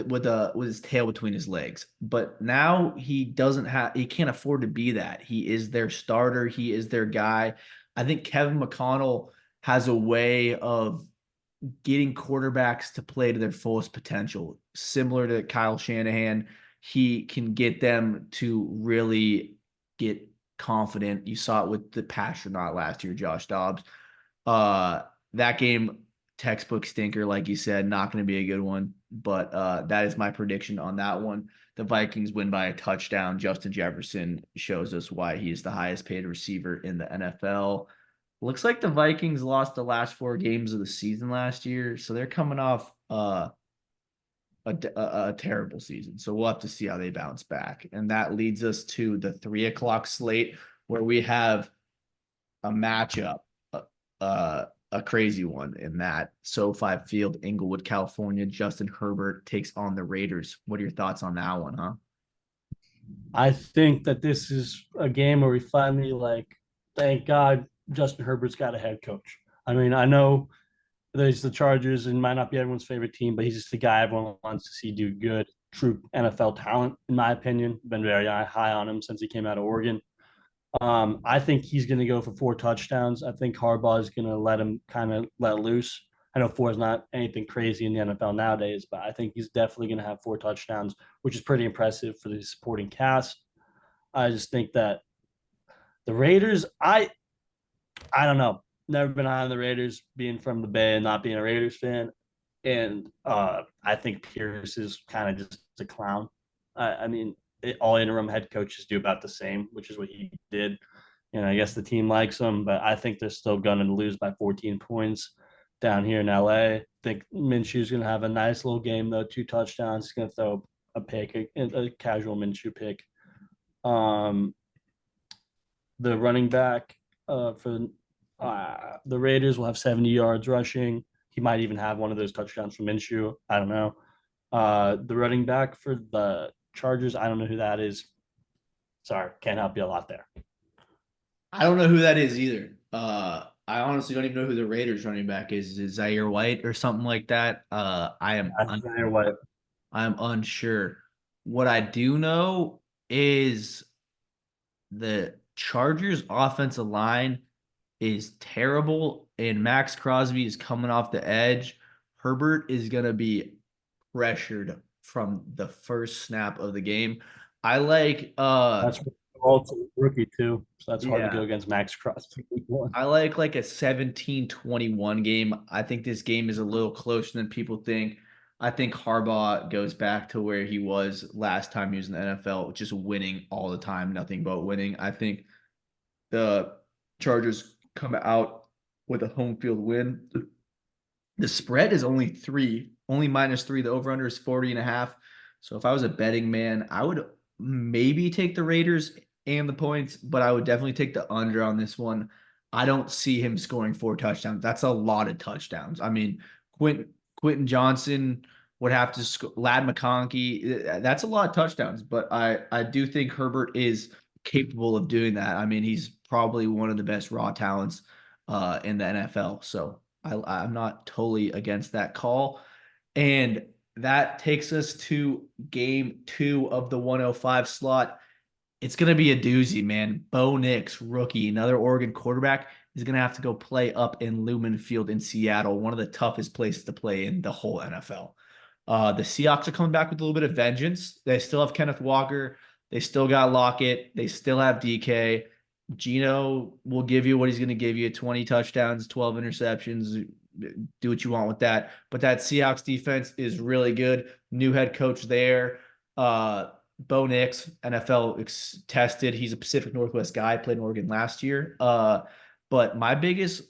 his tail between his legs. But now he can't afford to be that. He is their starter, he is their guy. I think Kevin McConnell has a way of getting quarterbacks to play to their fullest potential. Similar to Kyle Shanahan, he can get them to really get confident. You saw it with the Pastronaut last year, Josh Dobbs. Uh, that game, textbook stinker, like you said, not going to be a good one. But that is my prediction on that one. The Vikings win by a touchdown. Justin Jefferson shows us why he is the highest paid receiver in the NFL. Looks like the Vikings lost the last 4 games of the season last year, so they're coming off a terrible season. So we'll have to see how they bounce back. And that leads us to the 3 o'clock slate where we have a matchup, a crazy one in that SoFi Field, Inglewood, California. Justin Herbert takes on the Raiders. What are your thoughts on that one, huh? I think that this is a game where we finally thank God Justin Herbert's got a head coach. I mean, I know there's the Chargers and might not be everyone's favorite team, but he's just the guy everyone wants to see do good, true NFL talent, in my opinion. Been very high on him since he came out of Oregon. I think he's going to go for 4 touchdowns. I think Harbaugh is going to let him kind of let loose. I know 4 is not anything crazy in the NFL nowadays, but I think he's definitely going to have 4 touchdowns, which is pretty impressive for the supporting cast. I just think that the Raiders, I don't know. Never been high on the Raiders, being from the Bay and not being a Raiders fan. And I think Pierce is kind of just a clown. I mean, all interim head coaches do about the same, which is what he did. And I guess the team likes him, but I think they're still going to lose by 14 points down here in LA. I think Minshew's going to have a nice little game, though. 2 touchdowns. He's going to throw a pick, a casual Minshew pick. Um, the running back for the Raiders will have 70 yards rushing. He might even have one of those touchdowns from Minshew. I don't know. The running back for the Chargers, I don't know who that is. Sorry, can't help you a lot there. I don't know who that is either. I honestly don't even know who the Raiders running back is. Is Zaire White or something like that? What? I'm unsure. What I do know is the Chargers offensive line is terrible, and Max Crosby is coming off the edge. Herbert is going to be pressured from the first snap of the game. I like That's also rookie too, so that's hard to go yeah, against Max Crosby week one. I like a 17-21 game. I think this game is a little closer than people think. I think Harbaugh goes back to where he was last time he was in the NFL, just winning all the time, nothing but winning. I think the Chargers come out with a home field win. The spread is only three, only -3. The over-under is 40.5. So if I was a betting man, I would maybe take the Raiders and the points, but I would definitely take the under on this one. I don't see him scoring 4 touchdowns. That's a lot of touchdowns. I mean, Quentin Johnson would have to score. Lad McConkey, that's a lot of touchdowns, but I do think Herbert is capable of doing that. I mean, he's probably one of the best raw talents in the NFL. So I'm not totally against that call. And that takes us to game 2 of the 105 slot. It's going to be a doozy, man. Bo Nix, rookie, another Oregon quarterback, is going to have to go play up in Lumen Field in Seattle, one of the toughest places to play in the whole NFL. The Seahawks are coming back with a little bit of vengeance. They still have Kenneth Walker. They still got Lockett. They still have DK. Gino will give you what he's going to give you: 20 touchdowns, 12 interceptions. Do what you want with that. But that Seahawks defense is really good. New head coach there. Bo Nix, NFL tested. He's a Pacific Northwest guy, played in Oregon last year. But my biggest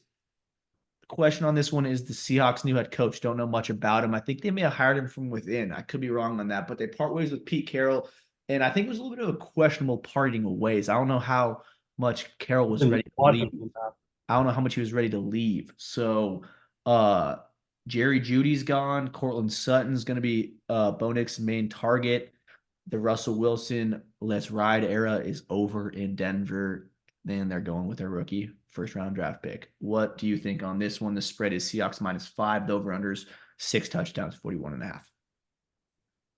question on this one is the Seahawks new head coach. Don't know much about him. I think they may have hired him from within. I could be wrong on that, but they part ways with Pete Carroll, and I think it was a little bit of a questionable parting of ways. I don't know how much Carroll was Been ready to leave. watching them now. I don't know how much he was ready to leave. So uh Jerry Judy's gone. Cortland Sutton's gonna be Bo Nix's main target. The Russell Wilson let's ride era is over in Denver. Then they're going with their rookie first round draft pick. What do you think on this one? The spread is Seahawks -5. The over unders 6 touchdowns, 41.5.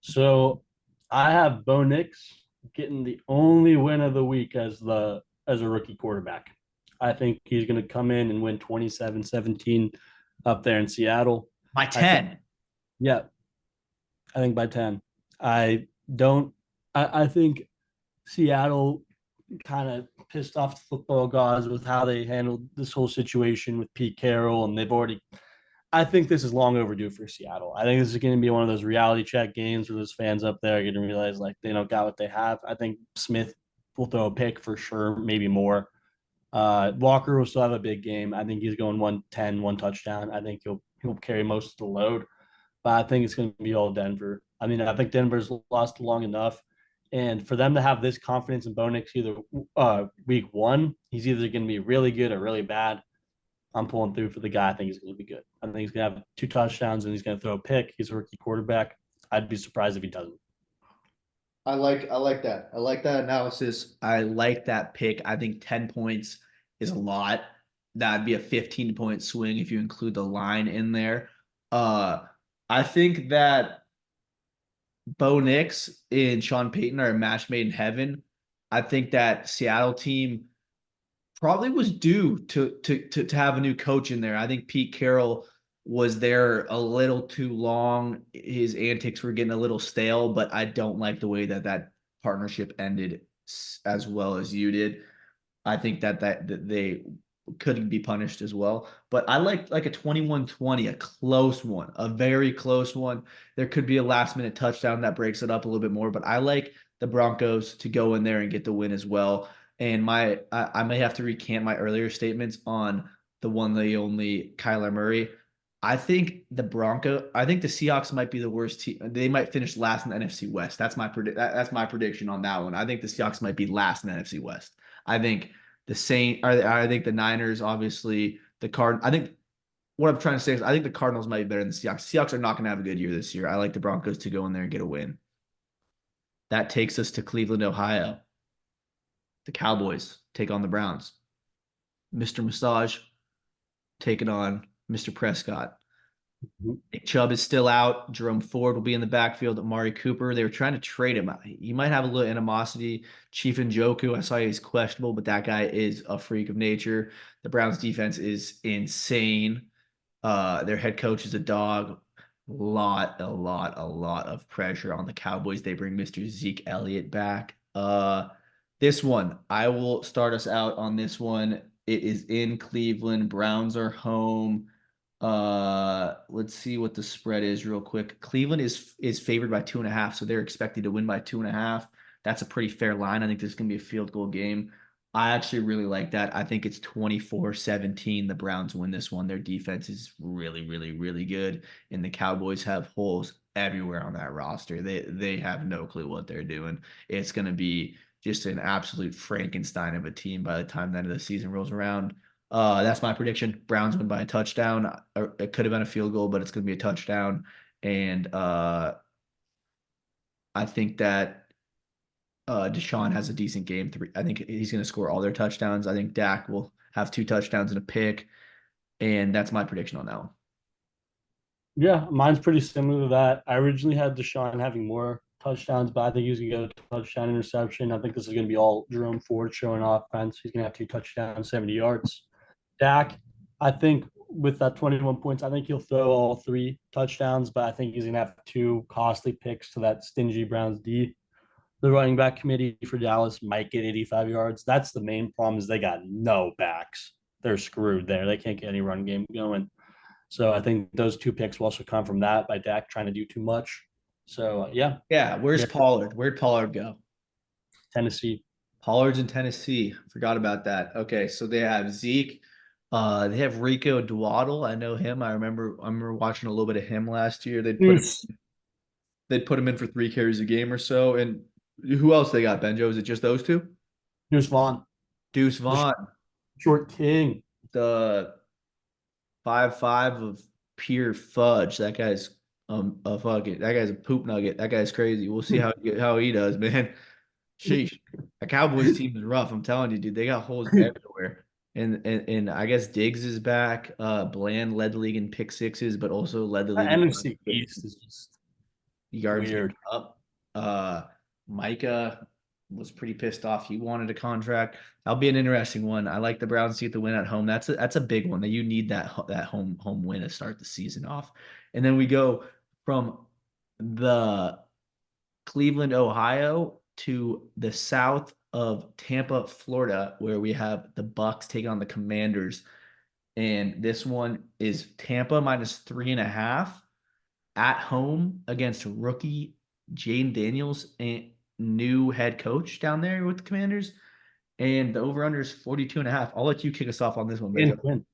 So I have Bo Nix getting the only win of the week as a rookie quarterback. I think he's going to come in and win 27-17 up there in Seattle. By I think, 10. yeah, I think by 10. I don't, I think Seattle kind of pissed off the football gods with how they handled this whole situation with Pete Carroll, and they've already. I think this is long overdue for Seattle. I think this is going to be one of those reality check games where those fans up there are going to realize like they don't got what they have. I think Smith will throw a pick for sure, maybe more. Walker will still have a big game. I think he's going 110, 1 touchdown. I think he'll carry most of the load, but I think it's going to be all Denver. I mean, I think Denver's lost long enough, and for them to have this confidence in Bo Nix either week one, he's either going to be really good or really bad. I'm pulling through for the guy. I think he's going to be good. I think he's going to have 2 touchdowns and he's going to throw a pick. He's a rookie quarterback. I'd be surprised if he doesn't. I like that. I like that analysis. I like that pick. I think 10 points is a lot. That'd be a 15-point swing if you include the line in there. Uh I think that Bo Nix and Sean Payton are a match made in heaven. I think that Seattle team probably was due to have a new coach in there. I think Pete Carroll was there a little too long. His antics were getting a little stale, but I don't like the way that partnership ended as well as you did. I think that they could be punished as well. But I like a 21-20, a close one, a very close one. There could be a last minute touchdown that breaks it up a little bit more, but I like the Broncos to go in there and get the win as well. And I may have to recant my earlier statements on the one, the only Kyler Murray. I think the Seahawks might be the worst team. They might finish last in the NFC West. That's my prediction on that one. I think the Seahawks might be last in the NFC West. I think I think the Niners, obviously the Card. I think what I'm trying to say is I think the Cardinals might be better than the Seahawks. Seahawks are not going to have a good year this year. I like the Broncos to go in there and get a win. That takes us to Cleveland, Ohio. The Cowboys take on the Browns. Mr. Massage taking on Mr. Prescott. Nick Chubb is still out. Jerome Ford will be in the backfield. Amari Cooper. They were trying to trade him. He might have a little animosity. Chief Njoku, I saw he's questionable, but that guy is a freak of nature. The Browns defense is insane. Their head coach is a dog. A lot of pressure on the Cowboys. They bring Mr. Zeke Elliott back. This one, I will start us out on this one. It is in Cleveland. Browns are home. Let's see what the spread is real quick. Cleveland is favored by 2.5, so they're expected to win by 2.5. That's a pretty fair line. I think this is gonna be a field goal game. I actually really like that. I think it's 24-17. The Browns win this one. Their defense is really, really, really good, and the Cowboys have holes everywhere on that roster. They have no clue what they're doing. It's going to be just an absolute Frankenstein of a team by the time the end of the season rolls around. That's my prediction. Browns win by a touchdown. It could have been a field goal, but it's going to be a touchdown. And I think that Deshaun has a decent game. I think he's going to score all their touchdowns. I think Dak will have 2 touchdowns and a pick, and that's my prediction on that one. Yeah, mine's pretty similar to that. I originally had Deshaun having more touchdowns, but I think he's gonna get a touchdown interception. I think this is gonna be all Jerome Ford showing offense. He's gonna have 2 touchdowns, 70 yards. Dak, I think with that 21 points, I think he'll throw all 3 touchdowns, but I think he's gonna have 2 costly picks to that stingy Browns D. The running back committee for Dallas might get 85 yards. That's the main problem is they got no backs. They're screwed there. They can't get any run game going. So I think those 2 picks will also come from that by Dak trying to do too much. So yeah, Yeah, where's yeah, Pollard? Where'd Pollard go? Tennessee. Pollard's in Tennessee. Forgot about that. Okay, so they have Zeke. They have Rico Dwaddle. I know him. I remember watching a little bit of him last year. Deuce, They'd put him in for 3 carries a game or so. And who else they got, Benjo? Is it just those two? Deuce Vaughn, Deuce the Vaughn, short king. the 5'5" of pure fudge. That guy's a fucking that guy's a poop nugget. That guy's crazy. We'll see how he does, man. Sheesh. A Cowboys team is rough. I'm telling you, dude. They got holes everywhere. And I guess Diggs is back. Bland led the league in pick sixes, but also led the league in NFC East is just yards given weird. up. Micah was pretty pissed off. He wanted a contract. That'll be an interesting one. I like the Browns to get the win at home. That's a big one. That you need that home win to start the season off. And then we go from the Cleveland, Ohio to the south of Tampa, Florida, where we have the Bucks taking on the Commanders. And this one is Tampa minus 3.5 at home against rookie Jane Daniels and new head coach down there with the Commanders. And the over-under is 42.5. I'll let you kick us off on this one, Dan Benjo. Quinn.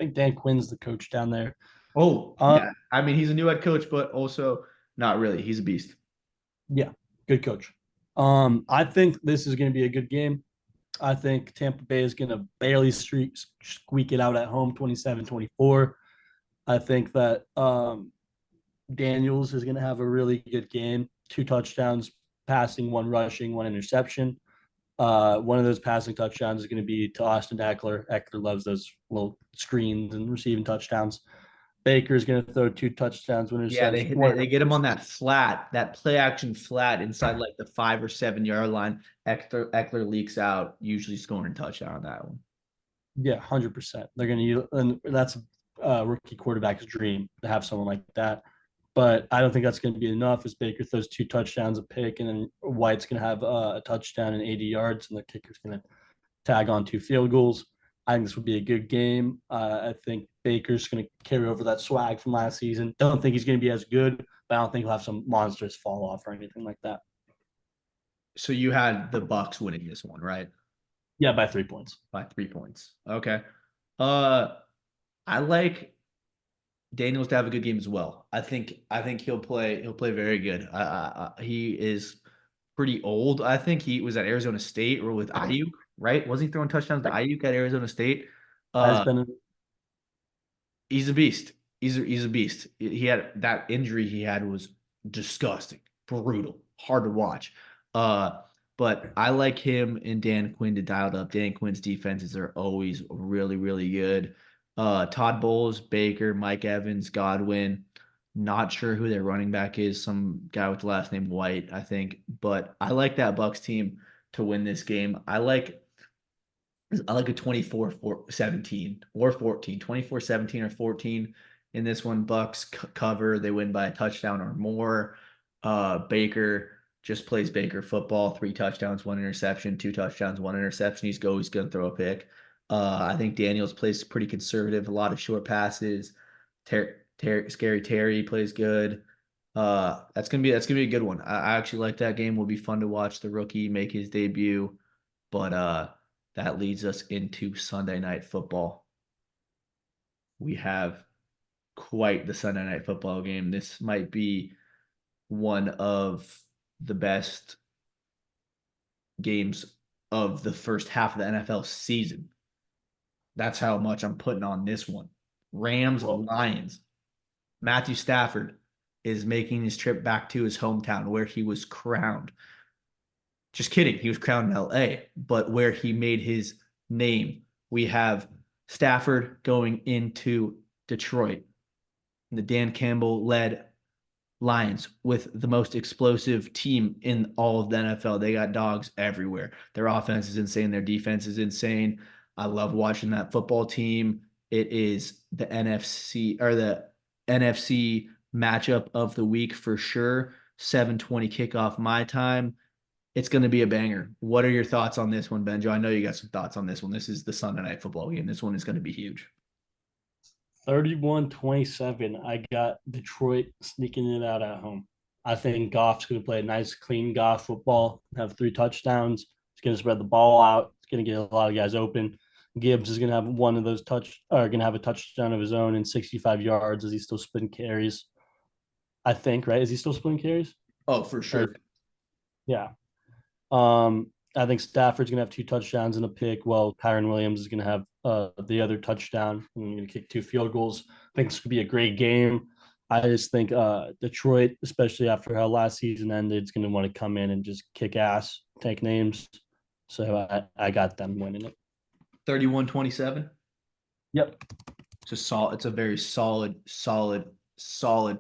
I think Dan Quinn's the coach down there. Oh, Uh, yeah. I mean, he's a new head coach, but also not really. He's a beast. yeah, good coach. I think this is going to be a good game. I think Tampa Bay is going to barely squeak it out at home 27-24. I think that Daniels is going to have a really good game. 2 touchdowns, passing, 1 rushing, 1 interception. One of those passing touchdowns is going to be to Austin Eckler. Eckler loves those little screens and receiving touchdowns. Baker's going to throw 2 touchdowns, one Yeah, interception. they get him on that flat, that play action flat inside like the 5 or 7 yard line. Eckler leaks out, usually scoring a touchdown on that one. Yeah, 100%. They're going to use, and that's a rookie quarterback's dream to have someone like that. But I don't think that's going to be enough. As Baker throws 2 touchdowns, a pick, and then White's going to have a touchdown and 80 yards, and the kicker's going to tag on 2 field goals. I think this would be a good game. I think Baker's going to carry over that swag from last season. Don't think he's going to be as good, but I don't think he'll have some monstrous fall off or anything like that. So you had the Bucks winning this one, right? Yeah, by 3 points. By 3 points. Okay. Uh, I like Daniels to have a good game as well. I think he'll play very good. He is pretty old. I think he was at Arizona State or with Ayuk, right? Wasn't he throwing touchdowns to Ayuk at Arizona State? Has Uh, been he's a beast. He's a beast. He had that injury he had was disgusting, brutal, hard to watch. Uh, but I like him and Dan Quinn to dial it up. Dan Quinn's defenses are always really, really good. Todd Bowles, Baker, Mike Evans, Godwin. Not sure who their running back is. Some guy with the last name White, I think. But I like that Bucks team to win this game. I like a 24-17 or 14, 24-17 or 14. in this one. Bucks cover. They win by a touchdown or more. Baker just plays Baker football. 3 touchdowns, 1 interception, 2 touchdowns, 1 interception. He's always going to throw a pick. I think Daniels plays pretty conservative. A lot of short passes. Scary Terry plays good. That's gonna be a good one. I actually like that game. Will be fun to watch the rookie make his debut. But that leads us into Sunday night football. We have quite the Sunday night football game. This might be one of the best games of the first half of the NFL season. That's how much I'm putting on this one. Rams, Lions. Matthew Stafford is making his trip back to his hometown where he was crowned. Just kidding. He was crowned in LA, but where he made his name. We have Stafford going into Detroit. The Dan Campbell led Lions with the most explosive team in all of the NFL. They got dogs everywhere. Their offense is insane. Their defense is insane. I love watching that football team. It is the NFC matchup of the week for sure. 7:20 kickoff my time. It's going to be a banger. What are your thoughts on this one, Benjo? I know you got some thoughts on this one. This is the Sunday night football game. This one is going to be huge. 31-27. I got Detroit sneaking it out at home. I think Goff's going to play a nice, clean Goff football, have 3 touchdowns. He's going to spread the ball out. He's going to get a lot of guys open. Gibbs is going to have one of those going to have a touchdown of his own in 65 yards as he's still splitting carries. I think, right? Is he still splitting carries? Oh, for sure. Yeah. I think Stafford's going to have 2 touchdowns and a pick, while Kyron Williams is going to have the other touchdown and going to kick 2 field goals. I think this could be a great game. I just think Detroit, especially after how last season ended, is going to want to come in and just kick ass, take names. So I got them winning it. 31-27. Yep. It's a very solid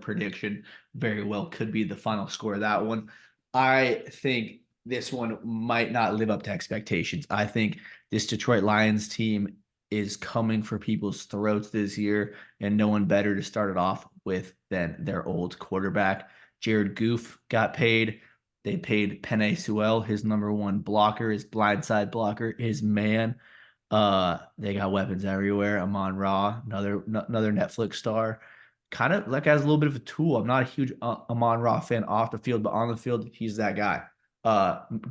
prediction. Very well could be the final score of that one. I think this one might not live up to expectations. I think this Detroit Lions team is coming for people's throats this year, and no one better to start it off with than their old quarterback. Jared Goff got paid. They paid Penei Sewell, his number one blocker, his blindside blocker, his man. They got weapons everywhere. Amon-Ra, another Netflix star, kind of like has a little bit of a tool. I'm not a huge Amon-Ra fan off the field, but on the field, he's that guy.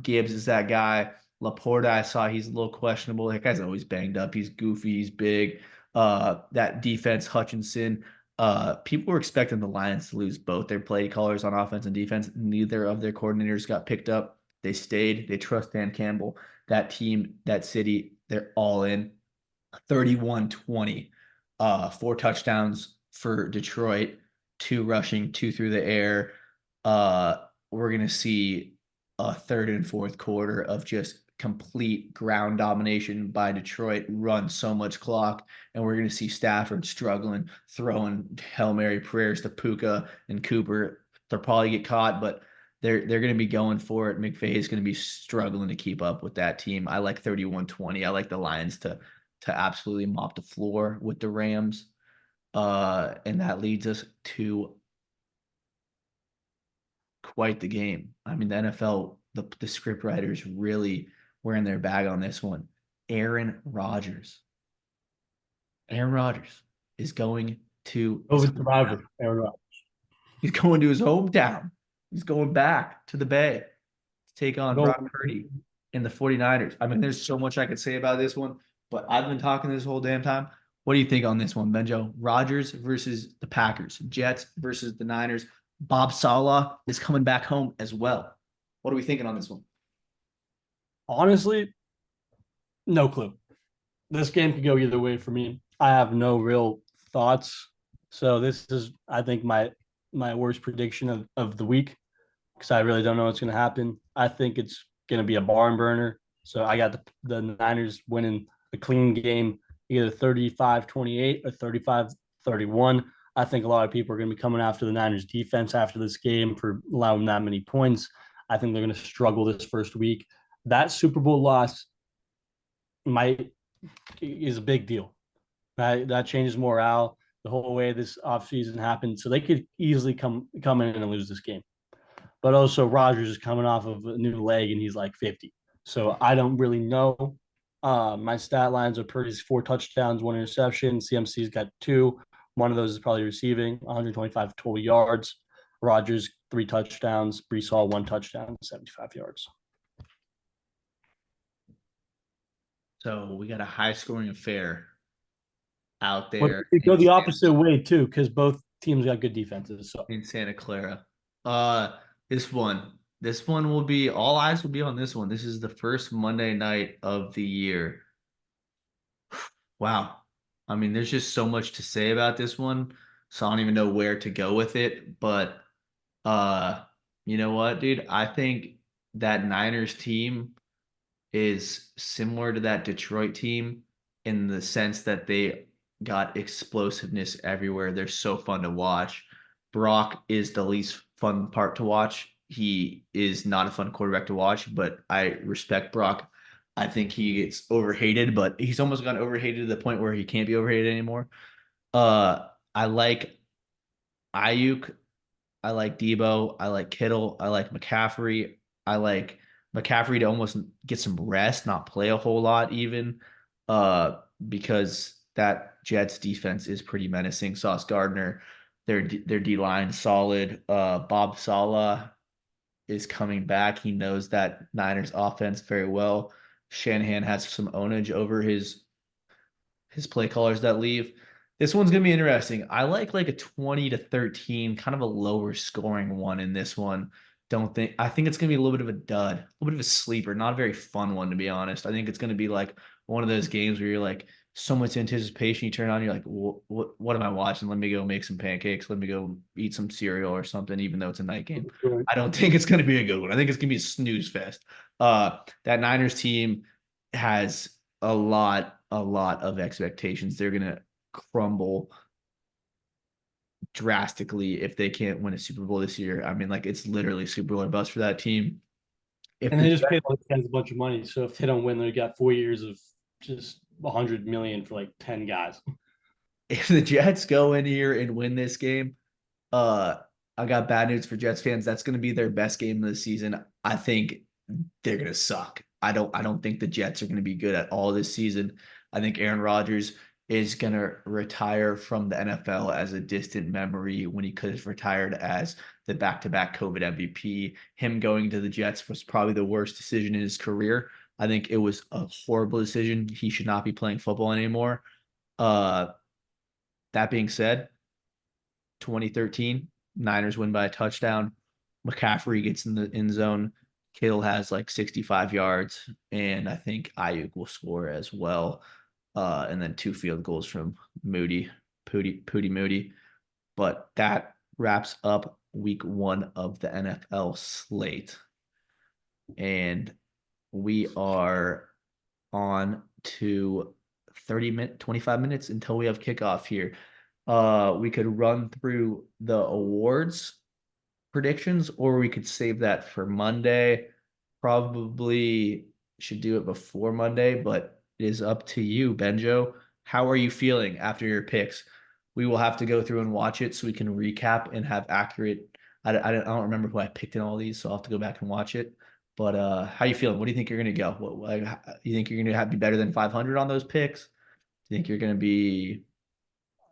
Gibbs is that guy. Laporta, I saw he's a little questionable. That guy's always banged up. He's goofy. He's big. That defense, Hutchinson. People were expecting the Lions to lose both their play callers on offense and defense. Neither of their coordinators got picked up. They stayed. They trust Dan Campbell. That team, that city, they're all in. 31-20. 4 touchdowns for Detroit, 2 rushing, 2 through the air. We're going to see a third and fourth quarter of just complete ground domination by Detroit, run so much clock, and we're going to see Stafford struggling, throwing Hail Mary prayers to Puka and Cooper. They'll probably get caught, but they're going to be going for it. McVay is going to be struggling to keep up with that team. I like 31-20. I like the Lions to absolutely mop the floor with the Rams. And that leads us to quite the game. I mean, the NFL, the script writers really wearing their bag on this one. Aaron Rodgers. Aaron Rodgers is going to Survivor. Aaron Rodgers. He's going to his hometown. He's going back to the Bay to take on Brock Purdy and the 49ers. I mean, there's so much I could say about this one, but I've been talking this whole damn time. What do you think on this one, Benjo? Rodgers versus the Packers. Jets versus the Niners. Bob Saleh is coming back home as well. What are we thinking on this one? Honestly, no clue. This game could go either way for me. I have no real thoughts. So this is, I think, my worst prediction of the week, because I really don't know what's going to happen. I think it's going to be a barn burner. So I got the Niners winning a clean game, either 35-28 or 35-31. I think a lot of people are going to be coming after the Niners defense after this game for allowing that many points. I think they're going to struggle this first week. That Super Bowl loss is a big deal. Right? That changes morale. the whole way this offseason happened. So they could easily come in and lose this game. But also Rodgers is coming off of a new leg and he's like 50. So I don't really know. My stat lines are Purdy's 4 touchdowns, 1 interception. CMC's got 2. One of those is probably receiving, 125 total yards. Rodgers 3 touchdowns. Brees Hall 1 touchdown, 75 yards. So we got a high scoring affair out But there it go the opposite way too, because both teams got good defenses. So in Santa Clara. This one will be all eyes will be on this one. This is the first Monday night of the year. Wow. I mean, there's just so much to say about this one, so I don't even know where to go with it. But uh, you know what, dude? I think that Niners team is similar to that Detroit team in the sense that they got explosiveness everywhere. They're so fun to watch. Brock is the least fun part to watch. He is not a fun quarterback to watch, but I respect Brock. I think he gets overhated, but he's almost gotten overhated to the point where he can't be overhated anymore. I like Ayuk. I like Debo. I like Kittle. I like McCaffrey. I like McCaffrey to almost get some rest, not play a whole lot even, because that Jets defense is pretty menacing. Sauce Gardner, their D line solid. Bob Sala is coming back. He knows that Niners offense very well. Shanahan has some ownage over his play callers that leave. This one's gonna be interesting. I like a 20-13, kind of a lower scoring one in this one. Don't think I think it's gonna be a little bit of a dud, a little bit of a sleeper, not a very fun one to be honest. I think it's gonna be like one of those games where you're like so much anticipation, you turn on, you're like, what am I watching? Let me go make some pancakes. Let me go eat some cereal or something, even though it's a night game. I don't think it's gonna be a good one. I think it's gonna be a snooze fest. That Niners team has a lot of expectations. They're gonna crumble drastically if they can't win a Super Bowl this year. I mean, like it's literally Super Bowl or bust for that team. If and the they just paid those guys a bunch of money. So if they don't win, they got 4 years of just 100 million for like 10 guys. if the Jets go in here and win this game, uh, I got bad news for Jets fans. That's going to be their best game of the season. I think they're going to suck. I don't think the Jets are going to be good at all this season. I think Aaron Rodgers is going to retire from the NFL as a distant memory when he could have retired as the back-to-back COVID MVP. Him going to the Jets was probably the worst decision in his career. I think it was a horrible decision. He should not be playing football anymore. Uh, that being said, 2013, Niners win by a touchdown. McCaffrey gets in the end zone. Kittle has like 65 yards, and I think Ayuk will score as well. And then 2 field goals from Pooty Moody. But that wraps up week 1 of the NFL slate. And we are on to 25 minutes until we have kickoff here. We could run through the awards predictions, or we could save that for Monday. Probably should do it before Monday, but it is up to you, Benjo. How are you feeling after your picks? We will have to go through and watch it so we can recap and have accurate. I don't remember who I picked in all these, so I'll have to go back and watch it. But how you feeling? What do you think you're going to go? You think you're going to be better than 500 on those picks? Do you think you're going to be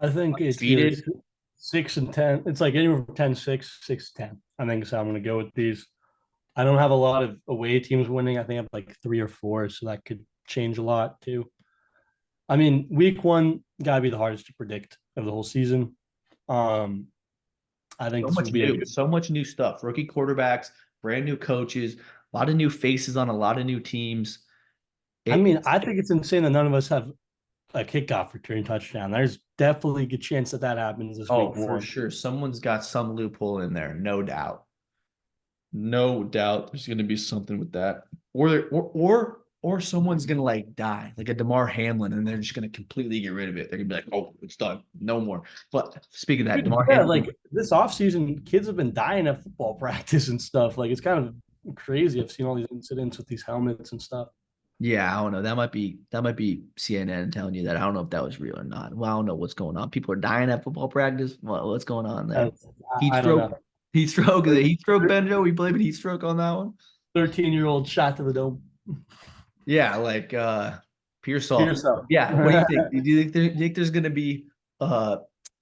I think it's either defeated? 6 and 10. It's like anywhere from 10-6, 6-10. I think so. I'm going to go with these. I don't have a lot of away teams winning. I think I have like 3 or 4, so that could change a lot too. I mean, week 1 gotta be the hardest to predict of the whole season. Um, I think So this will much be a new, good. so much new stuff. Rookie quarterbacks, brand new coaches, a lot of new faces on a lot of new teams. I It, mean, it's I think it's insane that none of us have a kickoff return touchdown. There's definitely a good chance that that happens this oh, week for 1. sure. Someone's got some loophole in there, no doubt. No doubt there's gonna be something with that. Or someone's gonna like die, like a DeMar Hamlin, and they're just gonna completely get rid of it. They're gonna be like, oh, it's done. No more. But speaking of that, Dude, DeMar yeah, Hamlin, like this offseason, kids have been dying at football practice and stuff. Like it's kind of crazy. I've seen all these incidents with these helmets and stuff. Yeah, I don't know. That might be CNN telling you that. I don't know if that was real or not. Well, I don't know what's going on. People are dying at football practice. What's going on there? That's, Heat I don't know. stroke. Heat stroke. Is it heat stroke, Benjo? We blaming heat stroke on that one. 13-year-old shot to the dome. Yeah, like Pearsall. Yourself. Yeah, what do you think? Do you think there's gonna be uh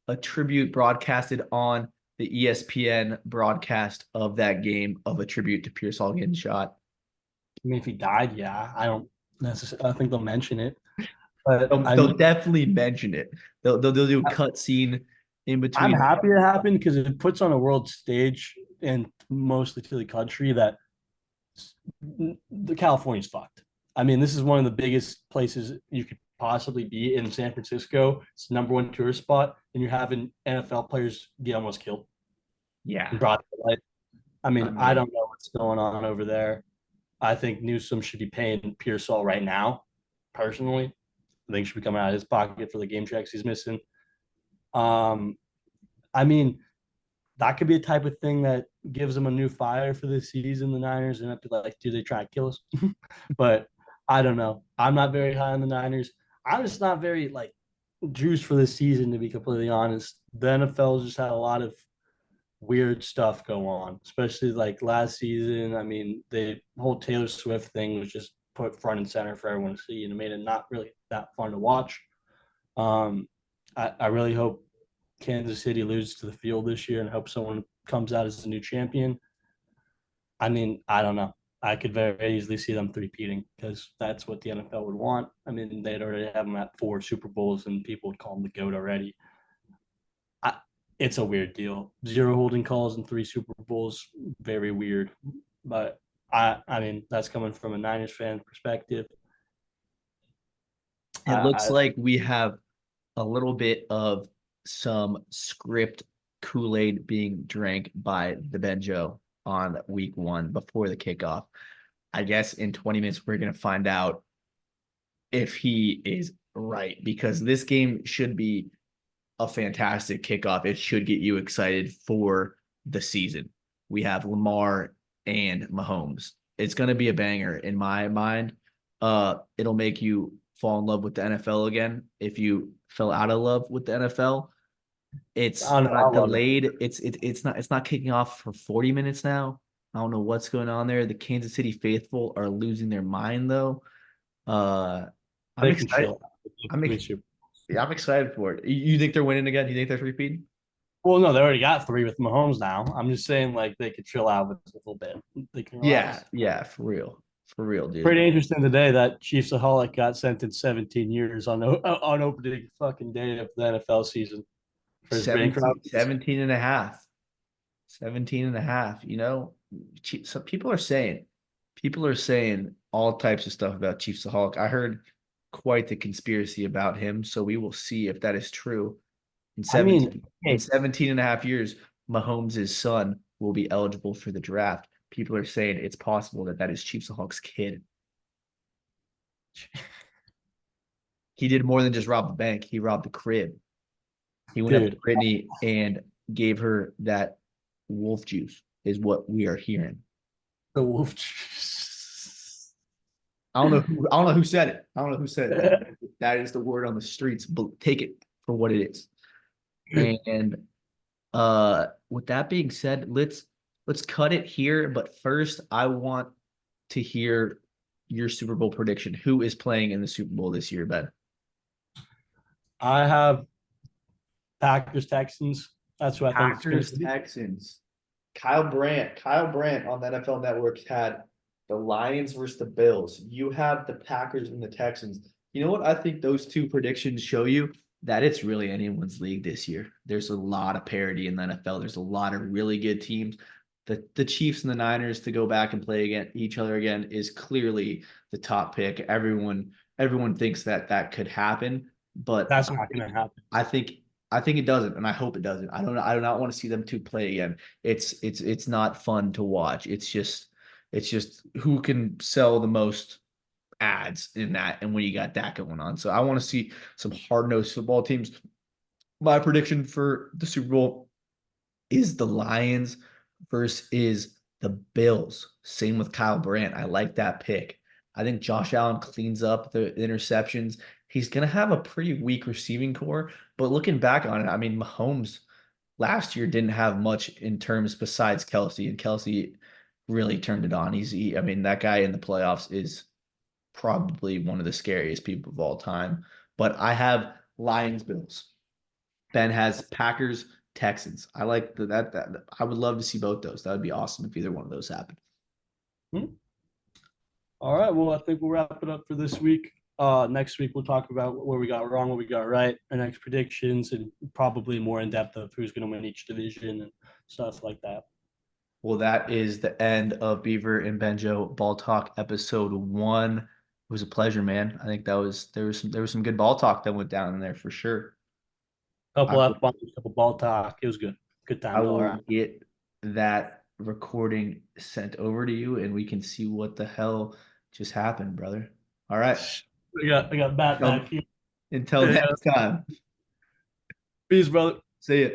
a tribute broadcasted on the ESPN broadcast of that game of a tribute to Pearsall getting shot? I mean, if he died, yeah, I don't necessarily. I think they'll mention it, but They'll, I they'll mean, definitely mention it. They'll do a cut scene in I'm between. happy it happened because it puts on a world stage and mostly to the country that the California's fucked. I mean, this is one of the biggest places you could possibly be in San Francisco. It's the number one tourist spot, and you're having NFL players get almost killed Yeah, and brought to light. I I mean, I mean, don't know what's going on over there. I think Newsom should be paying Pearsall right now, personally. I think he should be coming out of his pocket for the game checks he's missing. Um, I mean, that could be a type of thing that gives them a new fire for this season. The Niners and have to like, do they try to kill us? But I don't know. I'm not very high on the Niners. I'm just not very like juiced for this season, to be completely honest. The NFL just had a lot of weird stuff go on, especially like last season. I mean, the whole Taylor Swift thing was just put front and center for everyone to see, and it made it not really that fun to watch. Um, I really hope Kansas City loses to the field this year and hope someone comes out as the new champion. I mean, I don't know. I could very easily see them three-peating because that's what the NFL would want. I mean, they'd already have them at 4 Super Bowls and people would call them the GOAT already. I, it's a weird deal. 0 holding calls and 3 Super Bowls, very weird. But I mean, that's coming from a Niners fan perspective. it looks I like we have a little bit of some script Kool-Aid being drank by the Benjo on week one before the kickoff. I guess in 20 minutes, we're going to find out if he is right because this game should be a fantastic kickoff. It should get you excited for the season. We have Lamar and Mahomes. It's going to be a banger in my mind. It'll make you fall in love with the NFL again if you fell out of love with the NFL. It's don't know. I got love it. delayed. It's not kicking off for 40 minutes now. I don't know what's going on there. The Kansas City faithful are losing their mind though. Uh I'm They can excited. chill. I'm Three ex- Super. yeah, I'm excited for it. You think they're winning again? You think they're repeating? Well, no, they already got 3 with Mahomes now. I'm just saying, like, they could chill out with a little bit. They can Yeah, relax. yeah, for real, dude. Pretty interesting today that Chiefs Aholic got sentenced 17 years on opening fucking day of the NFL season for his bank 17, robberies. 17 and a half. 17 and a half. So people are saying all types of stuff about Chiefs Hawk. I heard quite the conspiracy about him, so we will see if that is true. In I mean, 17 in hey, 17 and a half years, Mahomes' son will be eligible for the draft. People are saying it's possible that that is Chiefs Hawk's kid. He did more than just rob the bank. He robbed the crib. He went up to dude, Brittany and gave her that wolf juice, is what we are hearing. the Wolf. I don't know who said it. I don't know who said it. That is the word on the streets. But take it for what it is. And with that being said, let's cut it here. But first, I want to hear your Super Bowl prediction. Who is playing in the Super Bowl this year, Ben? I have Packers Texans. That's who I think it's going Packers to be. Texans. Kyle Brandt on the NFL Network had the Lions versus the Bills. You have the Packers and the Texans. You know what? I think those two predictions show you that it's really anyone's league this year. There's a lot of parity in the NFL. There's a lot of really good teams. The Chiefs and the Niners to go back and play against each other again is clearly the top pick. Everyone thinks that that could happen, but That's not going to happen. I think I think it doesn't, and I hope it doesn't. I do not want to see them two play again. It's not fun to watch. It's just who can sell the most ads in that, and when you got that going on. So I want to see some hard-nosed football teams. My prediction for the Super Bowl is the Lions versus the Bills. Same with Kyle Brandt. I like that pick. I think Josh Allen cleans up the interceptions. He's going to have a pretty weak receiving core, but looking back on it, I mean, Mahomes last year didn't have much in terms besides Kelsey, and Kelsey really turned it on. I mean, that guy in the playoffs is probably one of the scariest people of all time. But I have Lions Bills. Ben has Packers Texans. I like that. I would love to see both those. That would be awesome if either one of those happened. Hmm? All right. Well, I think we'll wrap it up for this week. Next week we'll talk about where we got wrong, what we got right, our next predictions, and probably more in depth of who's going to win each division and stuff like that. Well, that is the end of Beaver and Benjo Ball Talk episode 1. It was a pleasure, man. I think there was some good ball talk that went down in there for sure. I Couple will, F bombs, couple ball talk. It was good. Good I times all will around. get that recording sent over to you and we can see what the hell just happened, brother. All right. I got bat back Until, here. until Yeah. next time. Peace, brother. See ya.